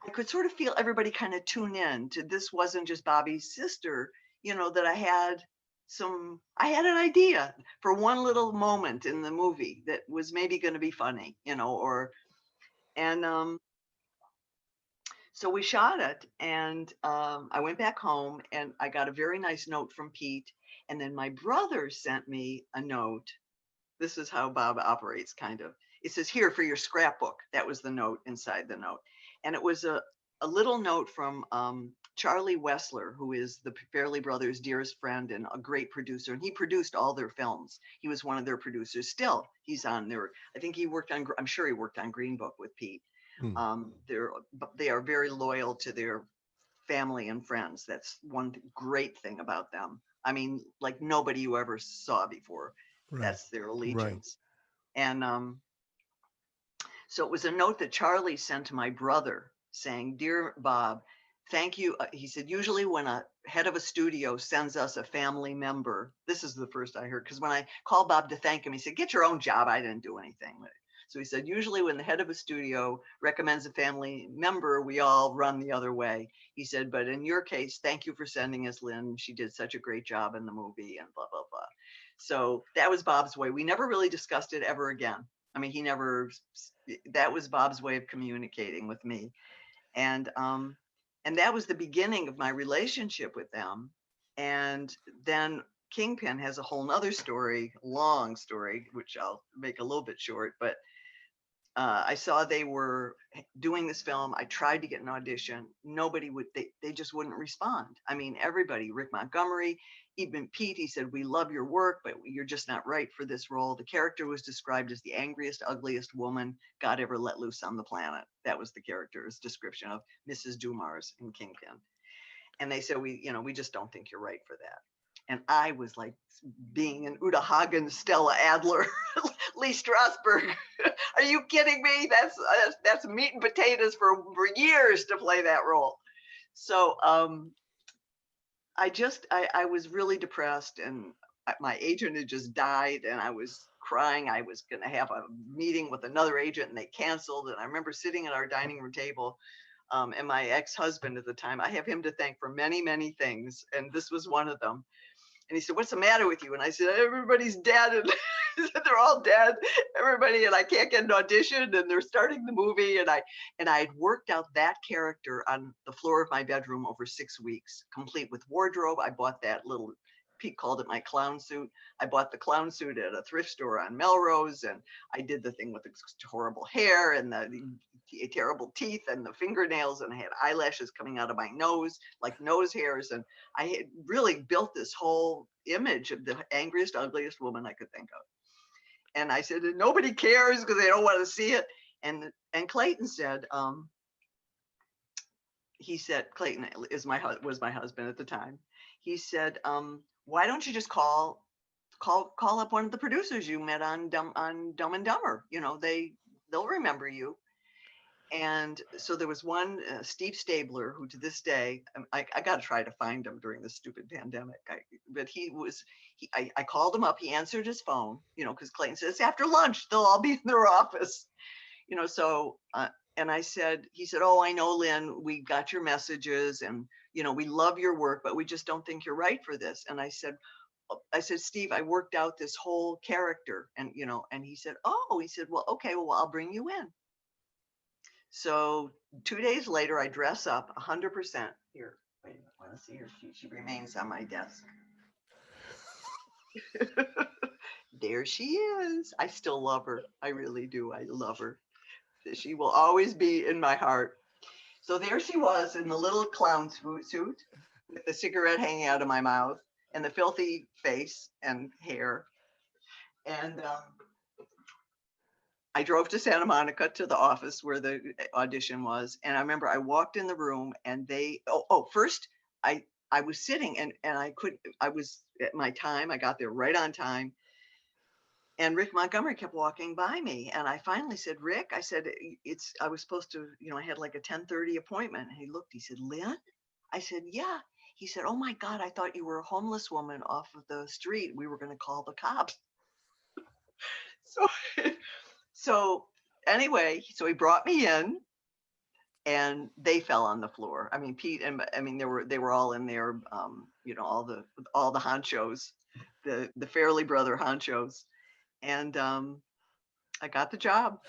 I could sort of feel everybody kind of tune in to this wasn't just Bobby's sister, that I had an idea for one little moment in the movie that was maybe going to be funny, so we shot it and I went back home and I got a very nice note from Pete. And then my brother sent me a note. This is how Bob operates kind of. It says, here for your scrapbook. That was the note inside the note. And it was a little note from Charlie Wessler, who is the Farrelly Brothers' dearest friend and a great producer. And he produced all their films. He was one of their producers. Still, he's on there. I think I'm sure he worked on Green Book with Pete. They are very loyal to their family and friends. That's one great thing about them. I mean, like nobody you ever saw before. Right. That's their allegiance. Right. And so it was a note that Charlie sent to my brother saying, dear Bob, thank you. He said, usually when a head of a studio sends us a family member, this is the first I heard, because when I called Bob to thank him, he said, get your own job. I didn't do anything with it. So he said, usually when the head of a studio recommends a family member, we all run the other way. He said, but in your case, thank you for sending us Lynn. She did such a great job in the movie and blah, blah, blah. So that was Bob's way. We never really discussed it ever again. I mean, that was Bob's way of communicating with me. And that was the beginning of my relationship with them. And then Kingpin has a whole nother story, long story, which I'll make a little bit short, but I saw they were doing this film. I tried to get an audition. Nobody would, they just wouldn't respond. I mean, everybody, Rick Montgomery, even Pete, he said, we love your work, but you're just not right for this role. The character was described as the angriest, ugliest woman God ever let loose on the planet. That was the character's description of Mrs. Dumars in Kingpin. And they said, we just don't think you're right for that. And I was like being an Uta Hagen, Stella Adler, Lee Strasberg. Are you kidding me? That's meat and potatoes for years to play that role. So I was really depressed, and my agent had just died, and I was crying. I was going to have a meeting with another agent, and they canceled. And I remember sitting at our dining room table, and my ex-husband at the time, I have him to thank for many, many things, and this was one of them. And he said, what's the matter with you? And I said, everybody's dead. And he said, they're all dead, everybody, and I can't get an audition, and they're starting the movie. And I had worked out that character on the floor of my bedroom over 6 weeks, complete with wardrobe. I bought that little, Pete called it my clown suit. I bought the clown suit at a thrift store on Melrose, and I did the thing with the horrible hair and the terrible teeth and the fingernails, and I had eyelashes coming out of my nose, like nose hairs. And I had really built this whole image of the angriest, ugliest woman I could think of. And I said, nobody cares because they don't want to see it. And Clayton said, Clayton was my husband at the time. He said, why don't you just call up one of the producers you met on Dumb and Dumber? They'll remember you. And so there was one, Steve Stabler, who to this day, I got to try to find him during this stupid pandemic. But I called him up. He answered his phone, because Clayton says after lunch, they'll all be in their office, so, and he said, oh, I know, Lynn, we got your messages and, we love your work, but we just don't think you're right for this. And I said, I said, Steve, I worked out this whole character. And, and he said, oh, he said, well, okay, well, I'll bring you in. So 2 days later, I dress up 100%. Here, wait a minute, I want to see her. She remains on my desk. There she is. I still love her. I really do. I love her. She will always be in my heart. So there she was in the little clown suit with the cigarette hanging out of my mouth and the filthy face and hair. And I drove to Santa Monica to the office where the audition was. And I remember I walked in the room and first I was sitting and I was at my time. I got there right on time. And Rick Montgomery kept walking by me. And I finally said, Rick, I said, I was supposed to, I had like a 10:30 appointment. And he looked, he said, Lynn? I said, yeah. He said, oh my God, I thought you were a homeless woman off of the street. We were going to call the cops. So anyway, so he brought me in and they fell on the floor. I mean, Pete and they were all in there, all the honchos, the Farrelly brother honchos. And I got the job.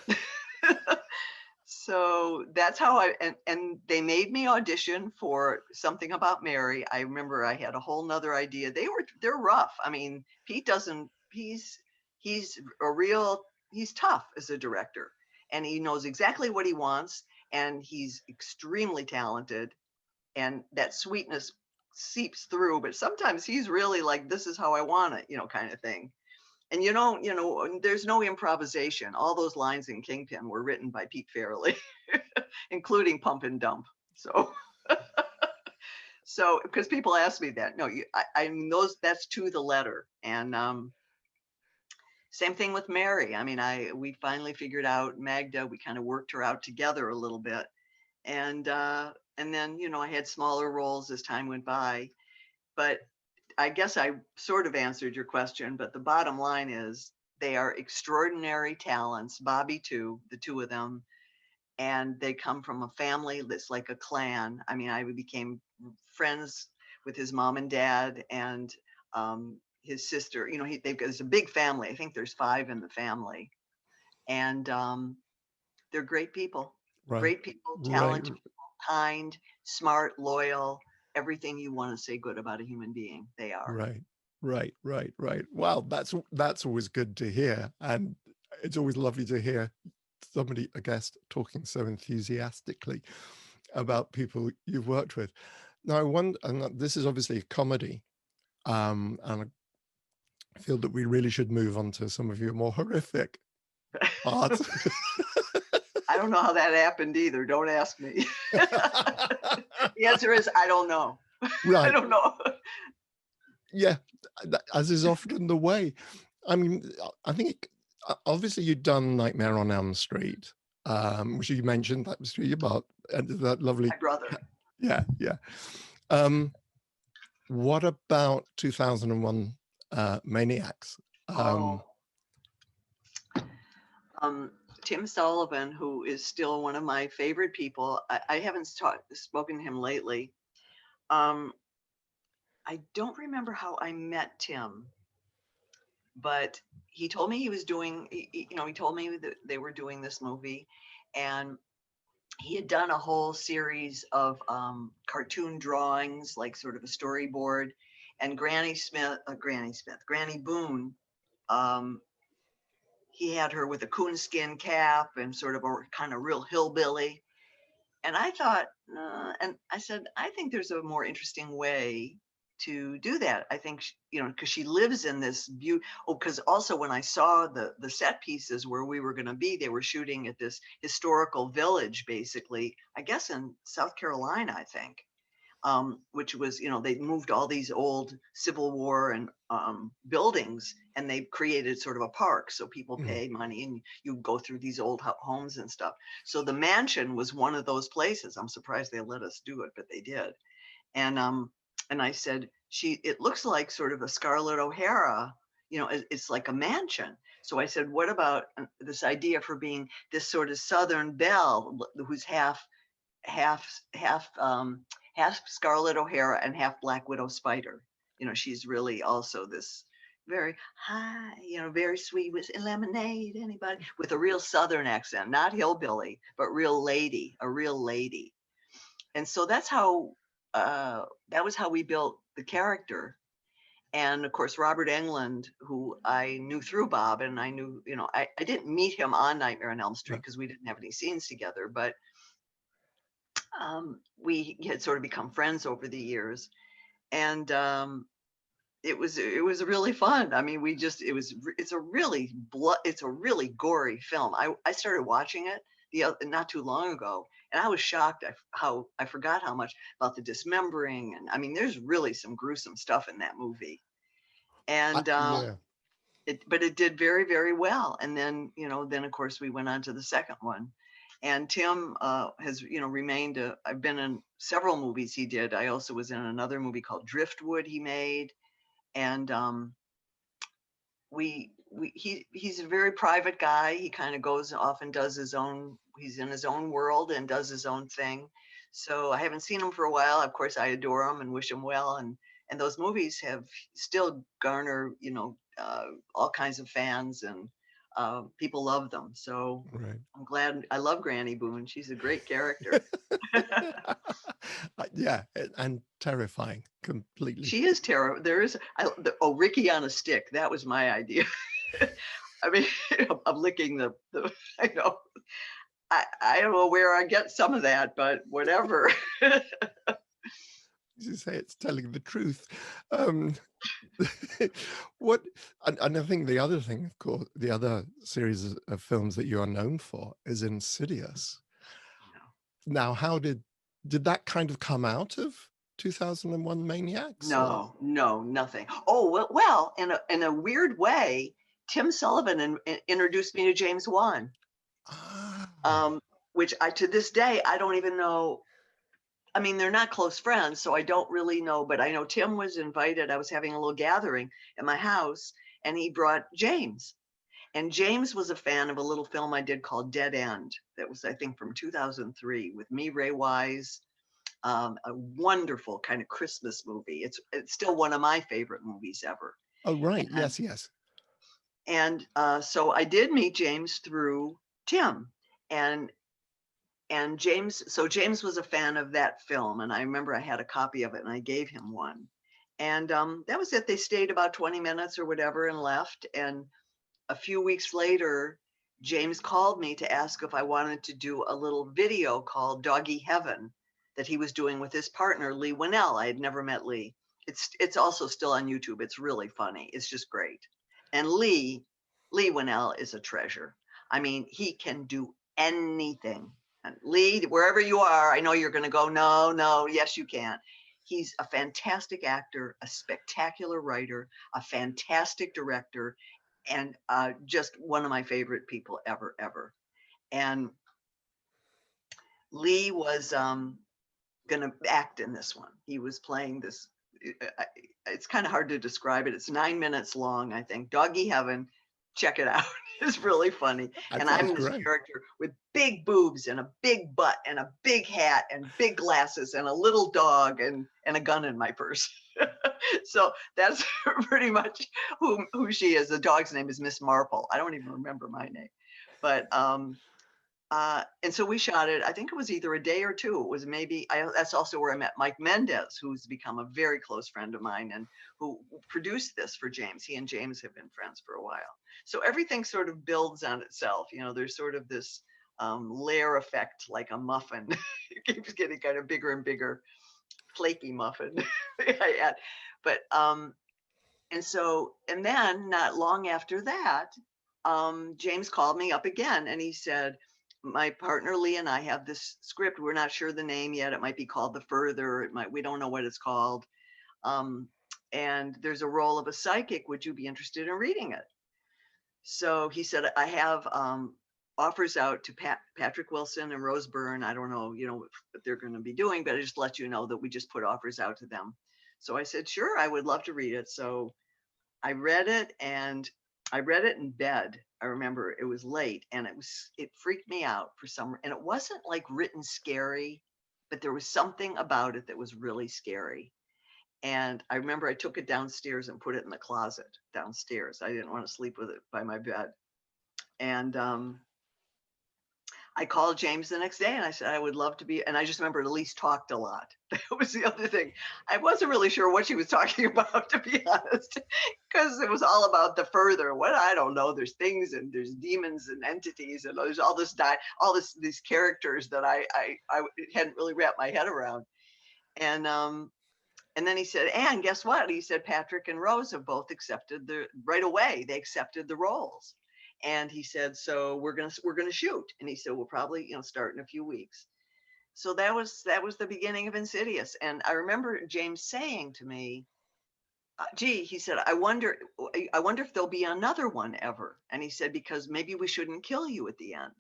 So that's how and they made me audition for Something About Mary. I remember I had a whole nother idea. They're rough. I mean, Pete he's tough as a director, and he knows exactly what he wants, and he's extremely talented, and that sweetness seeps through, but sometimes he's really like, this is how I want it, kind of thing. And there's no improvisation. All those lines in Kingpin were written by Pete Farrelly, including Pump and Dump. So, because people ask me that, no, I mean that's to the letter. And same thing with Mary. I mean, we finally figured out Magda. We kind of worked her out together a little bit, and then I had smaller roles as time went by, but I guess I sort of answered your question, but the bottom line is they are extraordinary talents. Bobby too, the two of them, and they come from a family that's like a clan. I mean, I became friends with his mom and dad and his sister. There's a big family. I think there's 5 in the family, and they're great people. Right. Great people, talented people, kind, smart, loyal. Everything you want to say good about a human being, they are. Right. Wow, that's always good to hear, and it's always lovely to hear somebody, a guest, talking so enthusiastically about people you've worked with. Now, I wonder, and this is obviously a comedy, and I feel that we really should move on to some of your more horrific parts. I don't know how that happened either. Don't ask me. The answer is, I don't know. Right. I don't know. Yeah, as is often the way. I mean, I think obviously you'd done Nightmare on Elm Street, which you mentioned, that was your about, and that lovely. My brother. Yeah. What about 2001 Maniacs? Tim Sullivan, who is still one of my favorite people. I haven't spoken to him lately. I don't remember how I met Tim, but he told me he was doing, he told me that they were doing this movie, and he had done a whole series of cartoon drawings, like sort of a storyboard, and Granny Boone, he had her with a coonskin cap and sort of a kind of real hillbilly. And I thought, and I said, I think there's a more interesting way to do that. I think, because she lives in this because also when I saw the set pieces where we were going to be, they were shooting at this historical village, basically, I guess in South Carolina, I think. Which was, they moved all these old Civil War and buildings, and they created sort of a park. So people pay money and you go through these old homes and stuff. So the mansion was one of those places. I'm surprised they let us do it, but they did. And I said, it looks like sort of a Scarlett O'Hara, it's like a mansion. So I said, what about this idea for being this sort of Southern belle who's half Scarlett O'Hara and half Black Widow Spider? she's really also this very hi, very sweet with lemonade, anybody, with a real Southern accent, not hillbilly, but real lady, a real lady. And so that was how we built the character. And of course, Robert Englund, who I knew through Bob, and I knew, I didn't meet him on Nightmare on Elm Street Right. because we didn't have any scenes together, but we had sort of become friends over the years. And it was really fun. I mean, it's a really gory film. I started watching it not too long ago, and I was shocked how I forgot how much about the dismembering, and I mean, there's really some gruesome stuff in that movie. And Yeah. but it did very, very well. And then, then of course we went on to the second one. And Tim has, remained. I've been in several movies he did. I also was in another movie called Driftwood he made, and he's a very private guy. He kind of goes off and does his own. He's in his own world and does his own thing. So I haven't seen him for a while. Of course, I adore him and wish him well. And those movies have still garner, all kinds of fans, and people love them. So Right. I'm glad. I love Granny Boone. She's a great character. Yeah, and terrifying completely. She is terrible. Ricky on a stick. That was my idea. I mean, I'm licking the I know. I don't know where I get some of that, but whatever. You say it's telling the truth. What, and I think the other thing, of course, the other series of films that you are known for is Insidious. Now, how did that kind of come out of 2001 Maniacs? Or? No, nothing. Oh, well, in a weird way, Tim Sullivan introduced me to James Wan, Ah, which to this day, I don't even know. I mean, they're not close friends, so I don't really know, but I know Tim was invited. I was having a little gathering at my house, and he brought James. And James was a fan of a little film I did called Dead End. That was, I think, from 2003 with me, Ray Wise, a wonderful kind of Christmas movie. It's still one of my favorite movies ever. oh, right. And Yes. so I did meet James through Tim, and James was a fan of that film, and I remember I had a copy of it, and I gave him one. And that was it. They stayed about 20 minutes or whatever and left. And a few weeks later, James called me to ask if I wanted to do a little video called Doggy Heaven that he was doing with his partner, Lee Winnell. I had never met Lee. It's also still on YouTube. It's really funny. It's just great. And Lee Winnell is a treasure. I mean, he can do anything. And Lee, wherever you are, I know you're going to go, no, yes, you can. He's a fantastic actor, a spectacular writer, a fantastic director, and just one of my favorite people ever. And Lee was going to act in this one. He was playing this. It's kind of hard to describe it. It's 9 minutes long, I think. Doggy Heaven. Check it out. It's really funny. That And sounds I'm this great. character with big boobs and a big butt and a big hat and big glasses and a little dog and a gun in my purse. So that's pretty much who she is. The dog's name is Miss Marple. I don't even remember my name. But and so we shot it. I think it was either a day or two. It was that's also where I met Mike Mendez, who's become a very close friend of mine and who produced this for James. He and James have been friends for a while. So everything sort of builds on itself. There's sort of this layer effect, like a muffin. It keeps getting kind of bigger and bigger, flaky muffin. But and then not long after that, James called me up again and he said, my partner Lee and I have this script. We're not sure the name yet. It might be called The Further. We don't know what it's called. And there's a role of a psychic. Would you be interested in reading it? So he said, I have offers out to Patrick Wilson and Rose Byrne. I don't know, what they're going to be doing, but I just let you know that we just put offers out to them. So I said, sure, I would love to read it. So I read it, and I read it in bed. I remember it was late, and it freaked me out and it wasn't like written scary, but there was something about it that was really scary. And I remember I took it downstairs and put it in the closet downstairs. I didn't want to sleep with it by my bed. And I called James the next day and I said, I would love to be. And I just remember Elise talked a lot. That was the other thing. I wasn't really sure what she was talking about, to be honest, because it was all about the further. What, I don't know. There's things and there's demons and entities and there's all this these characters that I hadn't really wrapped my head around. And then he said, and guess what? He said, Patrick and Rose have both accepted right away. They accepted the roles. And he said, so we're gonna shoot. And he said, we'll probably, start in a few weeks. So that was the beginning of Insidious. And I remember James saying to me, gee, he said, I wonder if there'll be another one ever. And he said, because maybe we shouldn't kill you at the end.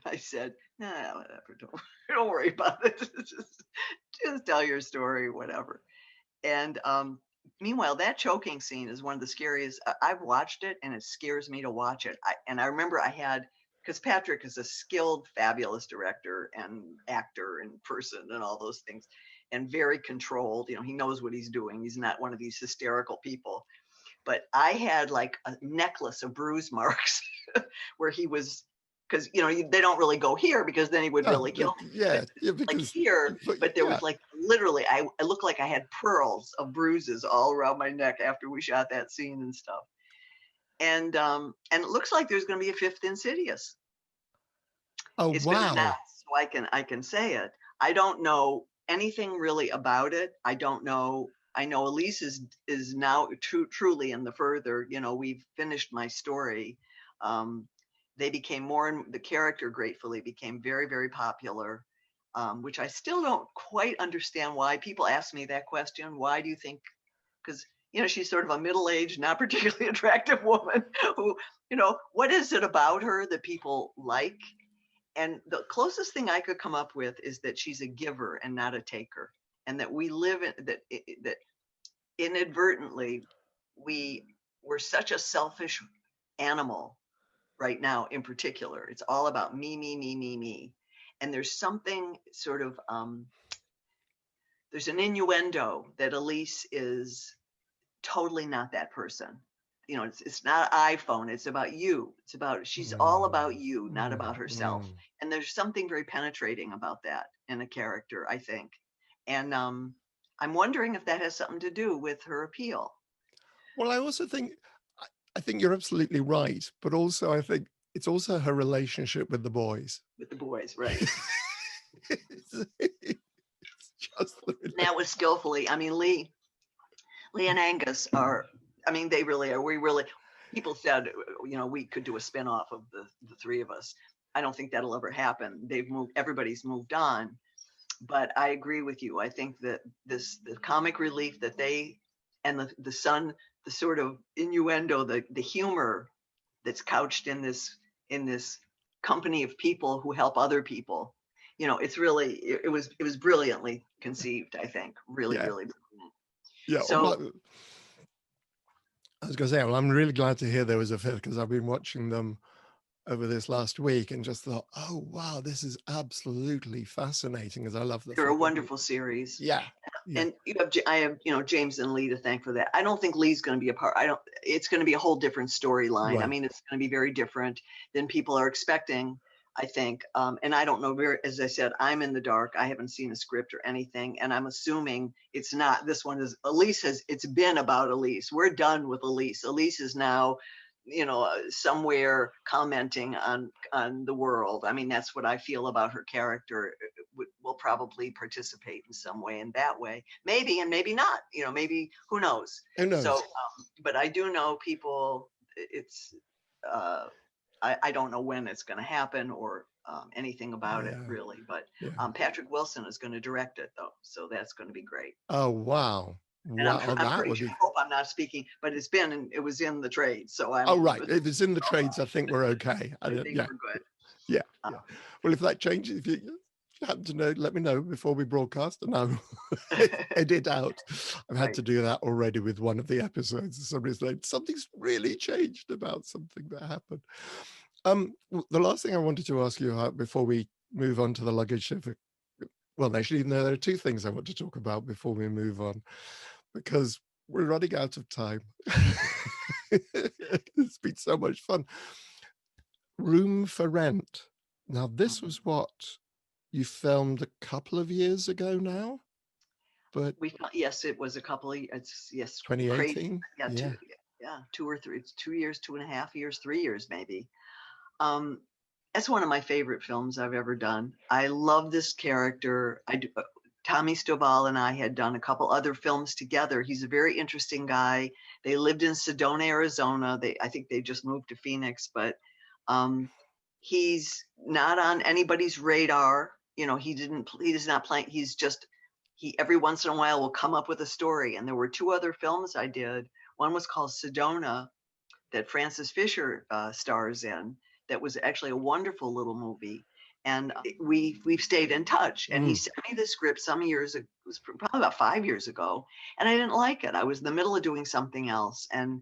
I said, nah, whatever, don't worry about it. just tell your story, whatever. And meanwhile, that choking scene is one of the scariest. I've watched it and it scares me to watch it. I remember because Patrick is a skilled, fabulous director and actor and person and all those things, and very controlled. He knows what he's doing. He's not one of these hysterical people. But I had like a necklace of bruise marks where he was, because they don't really go here because then he would really kill me. Yeah, like here, but there was like literally, I looked like I had pearls of bruises all around my neck after we shot that scene and stuff. And it looks like there's going to be a fifth Insidious. Oh, it's wow. been announced, so I can say it. I don't know anything really about it. I don't know. I know Elise is now truly in the further. We've finished my story. They became the character gratefully became very, very popular, which I still don't quite understand why. People ask me that question. Why do you think? Because, she's sort of a middle-aged, not particularly attractive woman who, what is it about her that people like? And the closest thing I could come up with is that she's a giver and not a taker. And that we live in that inadvertently, we're such a selfish animal right now in particular. It's all about me, me, me, me, me. And there's something sort of, there's an innuendo that Elise is totally not that person. It's not iPhone. It's about you. She's all about you, not about herself. And there's something very penetrating about that in a character, I think. And I'm wondering if that has something to do with her appeal. Well, I also think, you're absolutely right. But also, I think it's also her relationship with the boys. With the boys, right. It's just that was skillfully. I mean, Lee and Angus are, they really are. People said, we could do a spinoff of the three of us. I don't think that'll ever happen. Everybody's moved on. But I agree with you. I think that the comic relief that they, and the son, the sort of innuendo, the humor that's couched in this company of people who help other people, it's really, it was brilliantly conceived, I think. Really, really brilliant. Yeah. So well, I was going to say, well, I'm really glad to hear there was a fifth, because I've been watching them over this last week and just thought, oh wow, this is absolutely fascinating, as I love the. They're a wonderful series. Yeah. And I have James and Lee to thank for that. I don't think Lee's going to be a part. It's going to be a whole different storyline. Right. It's going to be very different than people are expecting, I think. And I don't know, as I said, I'm in the dark. I haven't seen a script or anything. And I'm assuming it's not, this one is, it's been about Elise. We're done with Elise. Elise is now, somewhere commenting on the world. That's what I feel about her character. Will probably participate in some way in that way. Maybe, and maybe not, maybe, who knows? Who knows? So, but I do know people, it's, I don't know when it's going to happen or anything about it really, but Patrick Wilson is going to direct it though. So that's going to be great. Oh, wow. And I'm pretty sure, I hope I'm not speaking, but it was in the trades. So I'm. Oh, right. If it's in the trades, I think we're okay. I think we're good. Yeah. Well, if that changes, if you happen to know, let me know before we broadcast, and I'll edit out. I've had to do that already with one of the episodes. Somebody's like, something's really changed about something that happened. The last thing I wanted to ask you before we move on to the luggage shift Well, actually, no, there are two things I want to talk about before we move on, because we're running out of time. It's been so much fun. Room for Rent. Now, this was what you filmed a couple of years ago now, but Yes, it was a couple of, yes, crazy. 2018? Yeah, Yeah. yeah, 2 or 3, it's 2 years, 2.5 years, 3 years maybe. That's one of my favorite films I've ever done. I love this character. Tommy Stovall and I had done a couple other films together. He's a very interesting guy. They lived in Sedona, Arizona. I think they just moved to Phoenix, but he's not on anybody's radar. You know, he is not playing. He every once in a while will come up with a story. And there were 2 other films I did. One was called Sedona, that Francis Fisher stars in. That was actually a wonderful little movie. And we've stayed in touch. And he sent me the script some years ago. It was probably about 5 years ago, and I didn't like it. I was in the middle of doing something else, and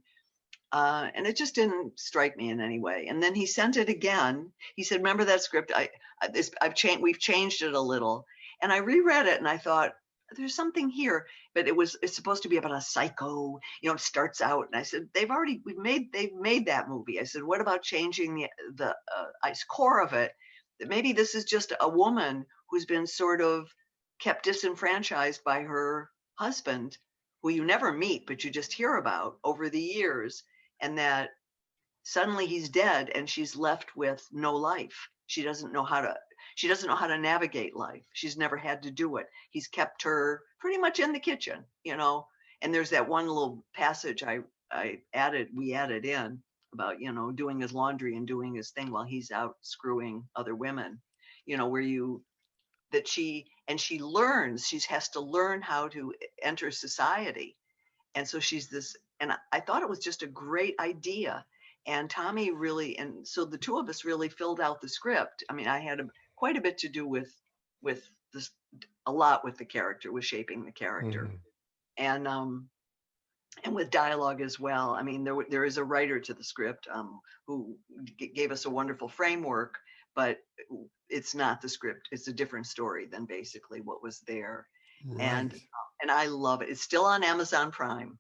it just didn't strike me in any way. And then he sent it again. He said, "Remember that script? We've changed it a little." And I reread it, and I thought, there's something here, but it's supposed to be about a psycho. You know, it starts out, and I said, they've made that movie. I said, what about changing the core of it? That maybe this is just a woman who's been sort of kept disenfranchised by her husband, who you never meet, but you just hear about over the years, and that suddenly he's dead and she's left with no life. She doesn't know how to navigate life. She's never had to do it. He's kept her pretty much in the kitchen, you know. And there's that one little passage we added in about, you know, doing his laundry and doing his thing while he's out screwing other women, you know, she learns, she has to learn how to enter society. And so and I thought it was just a great idea. And Tommy really, and so the 2 of us really filled out the script. I mean, I had quite a bit to do with this, a lot with the character, with shaping the character, and with dialogue as well. I mean, there is a writer to the script who gave us a wonderful framework, but it's not the script. It's a different story than basically what was there. Right. And I love it. It's still on Amazon Prime.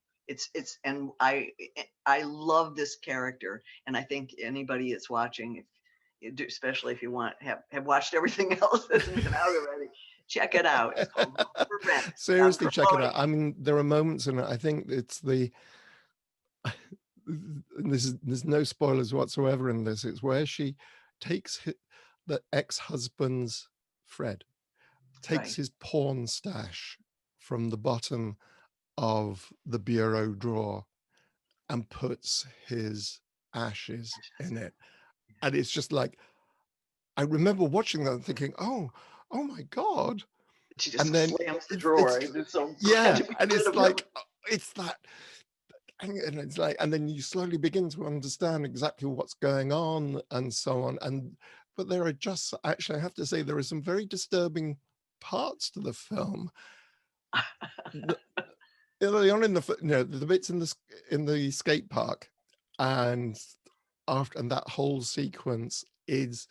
And I love this character, and I think anybody that's watching, especially if you have watched everything else that's been out already, check it out. It's called Room for Rent. Seriously, check it out. I mean, there are moments in it. I think it's there's no spoilers whatsoever in this. It's where she takes the ex-husband's Fred, takes his porn stash from the bottom of the bureau drawer and puts his ashes in it. And it's just like, I remember watching that and thinking, oh my God. She just slams the drawer. It's so yeah, and it's like, it's that, and it's like, and then you slowly begin to understand exactly what's going on and so on. But there are just, actually, I have to say, there are some very disturbing parts to the film. Early on in the bits in the skate park, and that whole sequence it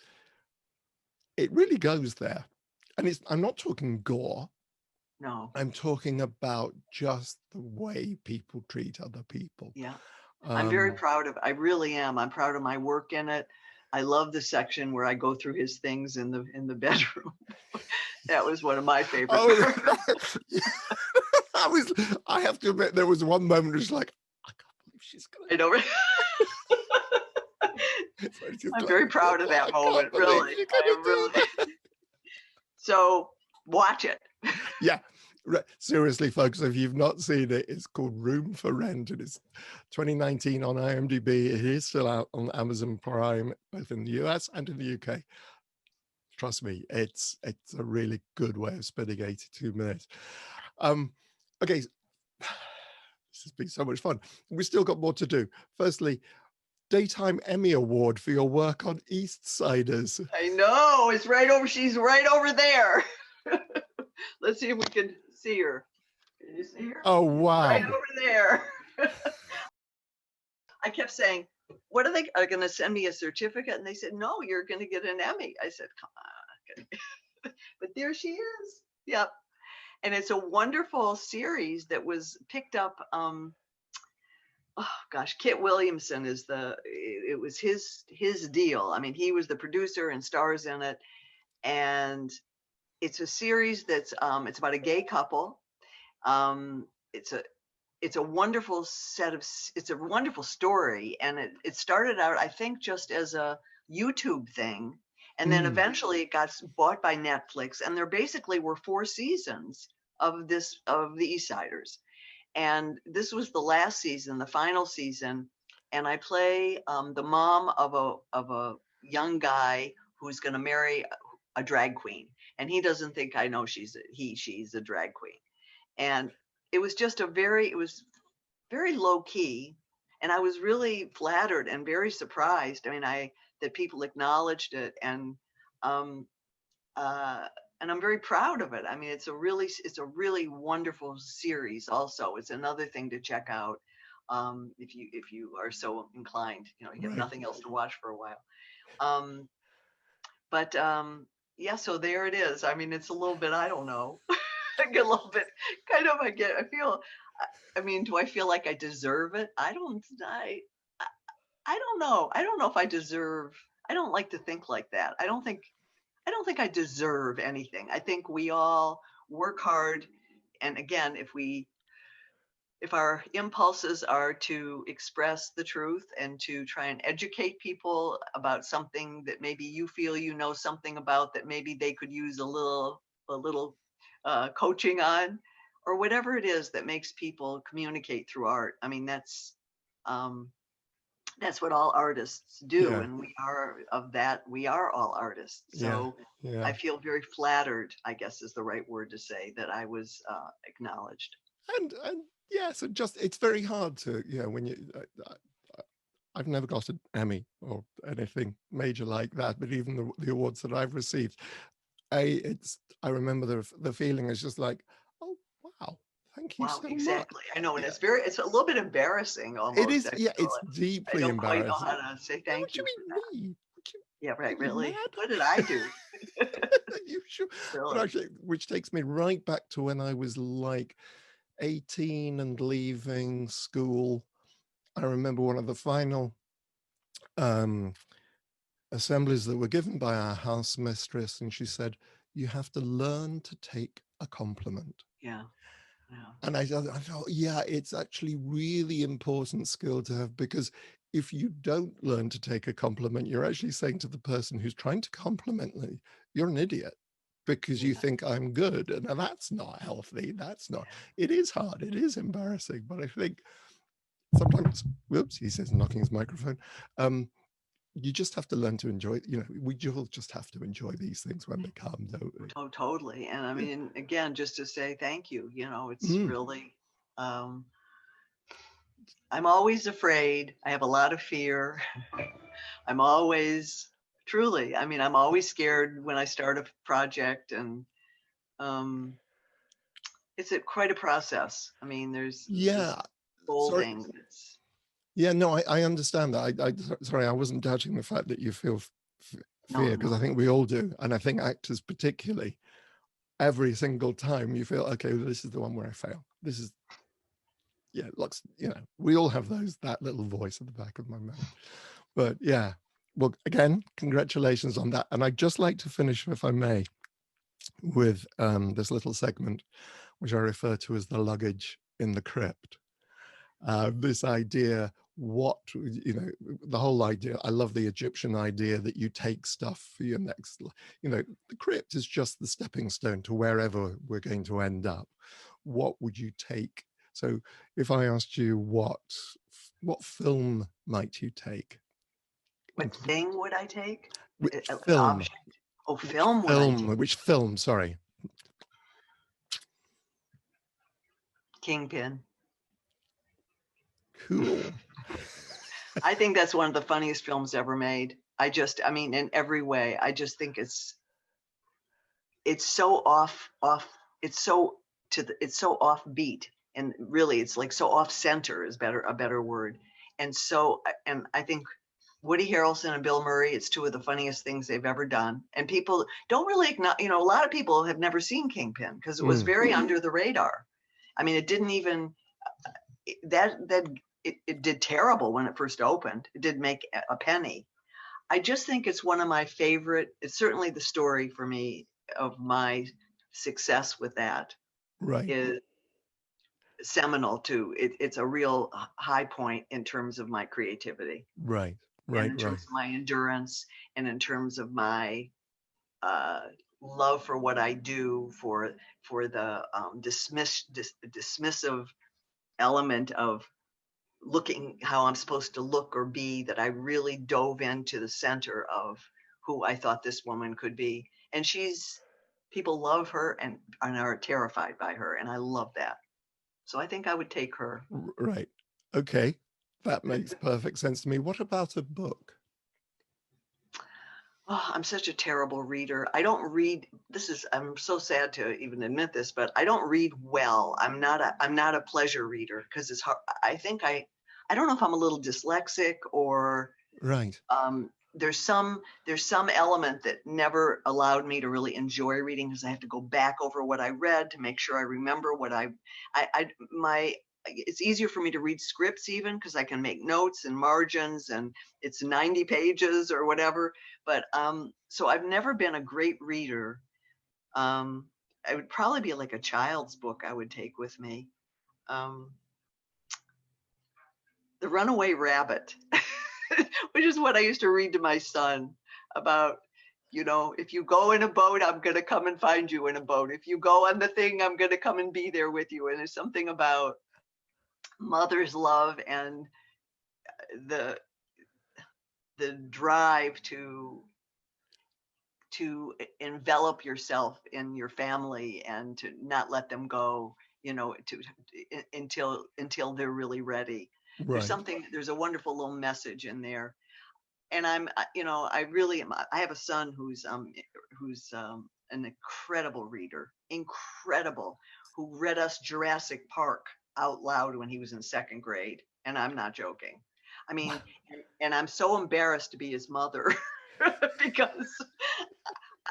really goes there. And I'm not talking gore. No. I'm talking about just the way people treat other people. Yeah. I'm very proud I really am. I'm proud of my work in it. I love the section where I go through his things in the bedroom. That was one of my favorite parts. I have to admit, there was one moment where it's like, I can't believe she's going. I know, right? I'm very proud of that moment, really. So watch it. Yeah, seriously, folks, if you've not seen it, it's called Room for Rent. It is 2019 on IMDb. It is still out on Amazon Prime, both in the US and in the UK. Trust me, it's a really good way of spending 82 minutes. Okay, this has been so much fun. We've still got more to do. Firstly, Daytime Emmy Award for your work on East Siders. I know, it's right over. She's right over there. Let's see if we can see her. Can you see her? Oh, wow. Right over there. I kept saying, what are they going to send me a certificate? And they said, no, you're going to get an Emmy. I said, come on. But there she is. Yep. And it's a wonderful series that was picked up. Oh gosh, Kit Williamson is it was his deal. I mean, he was the producer and stars in it. And it's a series that's it's about a gay couple. It's a wonderful it's a wonderful story. And it started out, I think, just as a YouTube thing. And then eventually it got bought by Netflix. And there basically were 4 seasons of the East Siders. And this was the last season, the final season. And I play the mom of a young guy who's going to marry a drag queen. And he doesn't think I know she's a drag queen. And it was just it was very low key. And I was really flattered and very surprised. I mean, that people acknowledged it. Um, and I'm very proud of it. I mean, it's a really wonderful series. Also, it's another thing to check out if you are so inclined. You know, you have Right. nothing else to watch for a while. But yeah, so there it is. I mean, it's a little bit. I don't know. I get a little bit kind of. I feel. I mean, do I feel like I deserve it? I don't know. I don't know if I deserve. I don't like to think like that. I don't think I deserve anything. I think we all work hard. And again, if our impulses are to express the truth and to try and educate people about something that maybe you feel you know something about, that maybe they could use a little coaching on, or whatever it is that makes people communicate through art. I mean, that's what all artists do, Yeah. and we are all artists. So Yeah. I feel very flattered, I guess is the right word to say, that I was acknowledged. And yeah, so just it's very hard to, when you I've never got an Emmy or anything major like that, but even the awards that I've received, I remember the feeling is just like, oh wow, thank you Wow, so much. exactly. I know, and Yeah, it's a little bit embarraing it almost. is. I Yeah, feel it's it. I deeply don't quite know embarrassing. how to say Yeah, thank what do you you for that. mean me? Yeah, Are right, you really. mad? What did I do? You sure? But Really? actually, which takes me right back to when I was like 18 and leaving school. I remember one of the final um, assemblies that were given by our house mistress, and she said, "You have to learn to take a compliment." Yeah, yeah, And I thought, yeah, it's actually really important skill to have, because if you don't learn to take a compliment, you're actually saying to the person who's trying to compliment me, you're an idiot because you yeah, think I'm good. And that's not healthy. That's not, yeah. it is hard. It is embarrassing. But I think sometimes, whoops, he says, knocking his microphone. You just have to learn to enjoy, we all just have to enjoy these things when they come, don't we? Oh, totally. And I Yeah. mean, again, just to say thank you, it's Mm, really, um, I'm always afraid. I have a lot of fear. I'm always, truly, I mean, I'm always scared when I start a project, and um, it's quite a process. I mean, there's this yeah. Sorry. folding. Yeah, no, I understand that. Sorry, I wasn't doubting the fact that you feel No, fear, because I no. think we all do. And I think actors particularly, every single time you feel, okay, well, this is the one where I fail. This is, yeah, looks, we all have that little voice at the back of my mind. But yeah, well, again, congratulations on that. And I'd just like to finish, if I may, with this little segment, which I refer to as the luggage in the crypt. This idea, the whole idea, I love the Egyptian idea that you take stuff for your next, the crypt is just the stepping stone to wherever we're going to end up. What would you take? So if I asked you what film might you take? What thing would I take? Which An film? object. Oh, film would I take? Which film, sorry. Kingpin. Cool. I think that's one of the funniest films ever made. I mean, in every way, I just think it's so it's so it's so offbeat, and really it's like so off center is a better word. And I think Woody Harrelson and Bill Murray, it's two of the funniest things they've ever done. And people don't really acknowledge, a lot of people have never seen Kingpin because it was very under the radar. I mean, it didn't even, it did terrible when it first opened. It didn't make a penny. I just think it's one of my favorite, it's certainly the story for me of my success with that Right. is seminal too. It's a real high point in terms of my creativity Right. and Right. in Right. terms of my endurance and in terms of my uh, love for what I do, for the dismissive element of looking how I'm supposed to look or be, that I really dove into the center of who I thought this woman could be. And people love her and are terrified by her. And I love that. So I think I would take her. Right. Okay. That makes perfect sense to me. What about a book? Oh, I'm such a terrible reader. I don't read. I'm so sad to even admit this, but I don't read well. I'm not a pleasure reader because it's hard. I don't know if I'm a little dyslexic or Right. there's some element that never allowed me to really enjoy reading because I have to go back over what I read to make sure I remember what my it's easier for me to read scripts even because I can make notes and margins and it's 90 pages or whatever. But so I've never been a great reader. I would probably be like a child's book I would take with me. Um, The Runaway Rabbit, which is what I used to read to my son about, if you go in a boat, I'm going to come and find you in a boat. If you go on the thing, I'm going to come and be there with you. And there's something about mother's love and the drive to envelop yourself in your family and to not let them go, until they're really ready. Right. There's a wonderful little message in there. And I really am. I have a son who's an incredible reader, incredible, who read us Jurassic Park out loud when he was in second grade. And I'm not joking. I mean, and I'm so embarrassed to be his mother because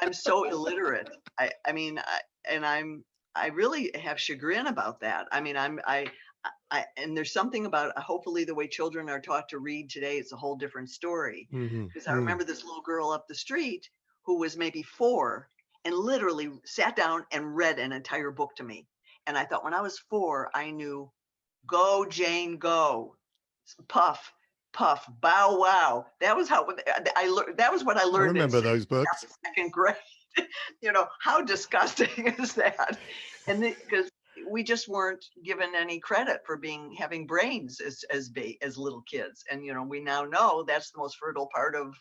I'm so illiterate. I mean, I really have chagrin about that. I mean, and there's something about hopefully the way children are taught to read today, it's a whole different story. Because I remember this little girl up the street who was maybe 4 and literally sat down and read an entire book to me. And I thought when I was 4, I knew, go Jane, go, puff, puff, bow wow. That was how I learned. That was what I I learned in remember those books. second grade. How disgusting is that? And because we just weren't given any credit for having brains as little kids. And we now know that's the most fertile part of,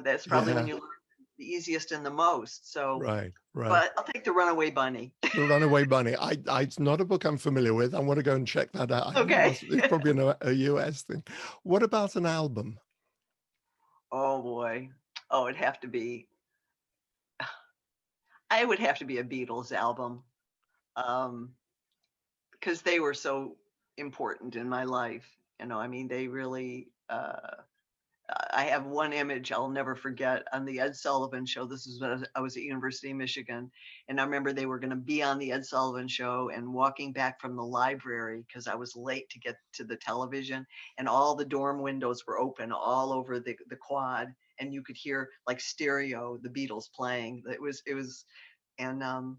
that's probably when you learn the easiest and the most. So Right. but I'll take The Runaway Bunny. The Runaway Bunny. It's not a book I'm familiar with. I want to go and check that out. I think Okay. it's probably a US thing. What about an album? Oh boy. Oh, I would have to be a Beatles album. Because they were so important in my life. I mean, they really, I have one image I'll never forget on the Ed Sullivan Show. This is when I was at University of Michigan. And I remember they were going to be on the Ed Sullivan Show and walking back from the library because I was late to get to the television. And all the dorm windows were open all over the quad. And you could hear like stereo, the Beatles playing. And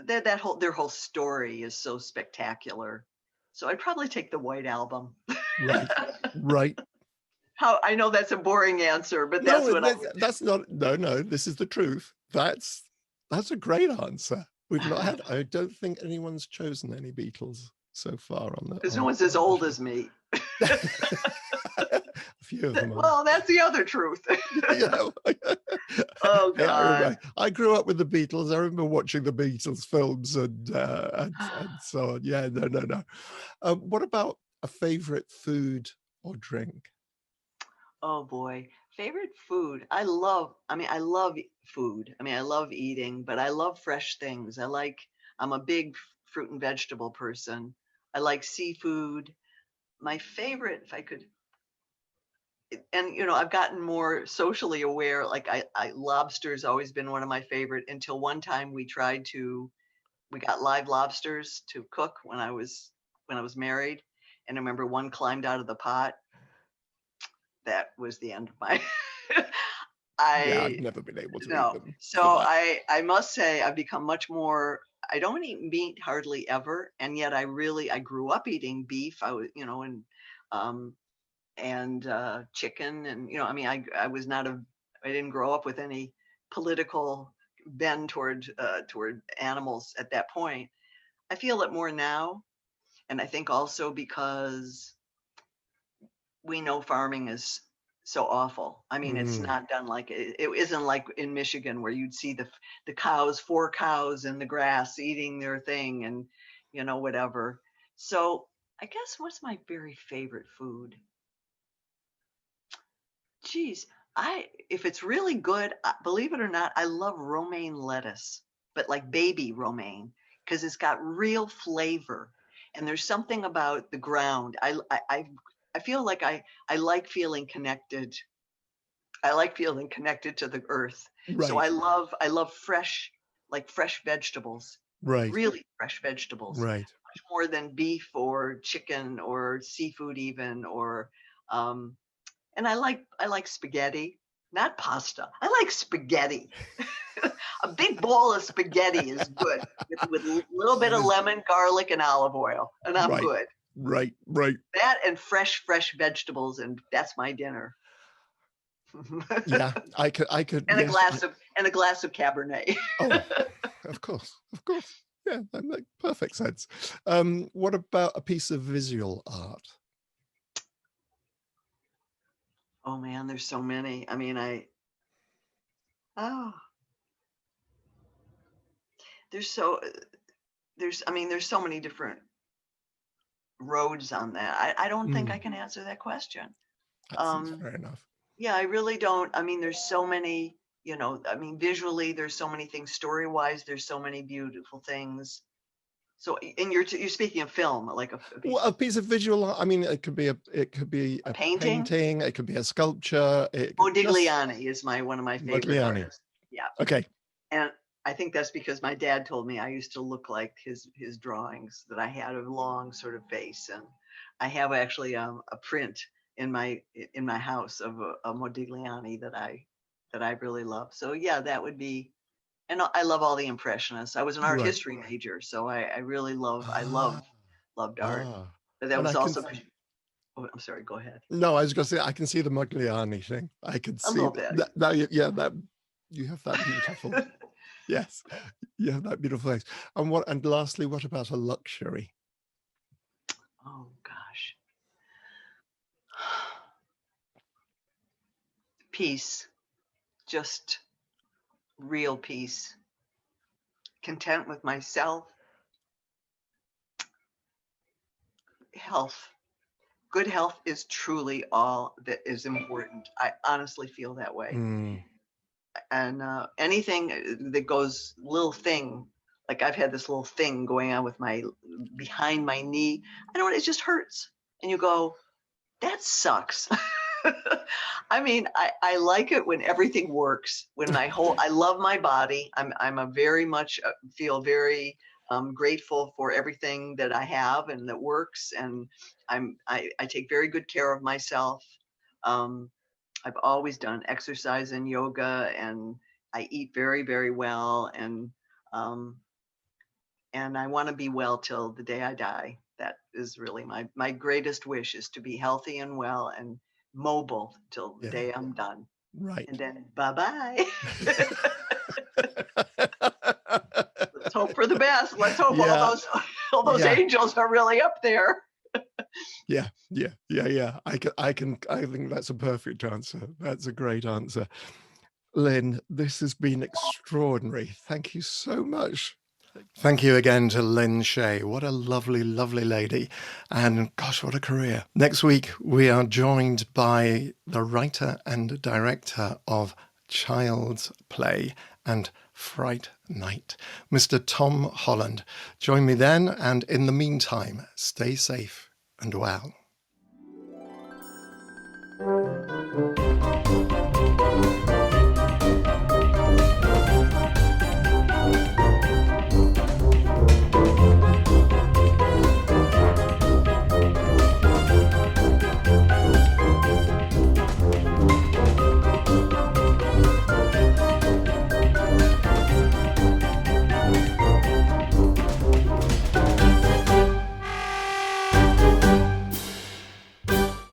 their whole story is so spectacular. So I'd probably take the White Album. Right. Right. How I know that's a boring answer, but that's not. No. This is the truth. That's a great answer. We've not had. I don't think anyone's chosen any Beatles so far on that. Because no one's as old as me. A few of them. Well, that's the other truth. Oh God! I grew up with the Beatles. I remember watching the Beatles films and so on. Yeah, no. What about a favorite food or drink? Oh boy, favorite food. I love food. I mean, I love eating, but I love fresh things. I'm a big fruit and vegetable person. I like seafood. My favorite, if I could and I've gotten more socially aware. Like lobster's always been one of my favorite, until one time we got live lobsters to cook when I was married. And I remember one climbed out of the pot. That was the end of my Yeah, I've I never been able to eat no. them So for that. I must say I've become much more. I don't eat meat hardly ever, and yet I grew up eating beef. I was, um, and chicken, and I mean, I was not a. I didn't grow up with any political bend toward animals at that point. I feel it more now, and I think also because we know farming is so awful. I mean, it's Mm, not done like it isn't like in Michigan where you'd see the cows, 4 cows in the grass eating their thing and whatever. So I guess what's my very favorite food? Geez, if it's really good, believe it or not, I love romaine lettuce, but like baby romaine, because it's got real flavor. And there's something about the ground. I feel like I like feeling connected. I like feeling connected to the earth. So right, I love fresh, like fresh vegetables, right, really fresh vegetables, right. much more than beef or chicken or seafood even, or um, and I like spaghetti, not pasta. I like spaghetti. A big bowl of spaghetti is good with a little bit That of is lemon, garlic, and olive oil, and I'm right, good. right, right. That and fresh vegetables, and that's my dinner. Yeah, I could, And yes. a glass of Cabernet. Oh, of course, of course. Yeah, that makes perfect sense. What about a piece of visual art? Oh man, there's so many. I mean, oh, there's so I mean, there's so many different roads on that. I don't think I Mm, can answer that question. that's Um, fair enough. yeah, I really don't. I mean, there's so many, I mean, visually, there's so many things. Story-wise, there's so many beautiful things. So, and you're speaking of film, like a Well, piece a of piece of visual art. I mean, it could be a a painting. painting, it could be a sculpture, it could just Modigliani is one of my favorite Modigliani. artists. Yeah. Okay. And I think that's because my dad told me I used to look like his drawings, that I had a long sort of face. And I have actually a print in my house of a Modigliani that I really love. So yeah, that would be. And I love all the impressionists. I was an art Right. history major, so I really Ah, loved art. ah. But that And was I can, also. Oh, I'm sorry. Go ahead. no, I was going to say, I can see the Modigliani thing. I could A see little bit. that. Now, yeah, that you have that beautiful. Yes, you have that beautiful face. And lastly, what about a luxury? Oh gosh. Peace. Just real peace. Content with myself. Health. Good health is truly all that is important. I honestly feel that way. Mm, And anything that goes little thing, like I've had this little thing going on with my behind my knee. I don't. It just hurts, and you go, that sucks. I mean, I like it when everything works. When I love my body. I'm a very much feel very grateful for everything that I have and that works. And I take very good care of myself. Um, I've always done exercise and yoga, and I eat very, very well, um, and I want to be well till the day I die. That is really my greatest wish, is to be healthy and well and mobile till the yeah, day I'm done, and right. then bye bye. Let's hope for the best. Let's hope Yeah, all those yeah, angels are really up there. yeah, yeah, yeah, yeah. I think that's a perfect answer. That's a great answer. Lynn, this has been extraordinary. Thank you so much. Thank you again to Lin Shaye. What a lovely, lovely lady. And gosh, what a career. Next week, we are joined by the writer and director of Child's Play and Fright Night, Mr. Tom Holland. Join me then, and in the meantime, stay safe and well.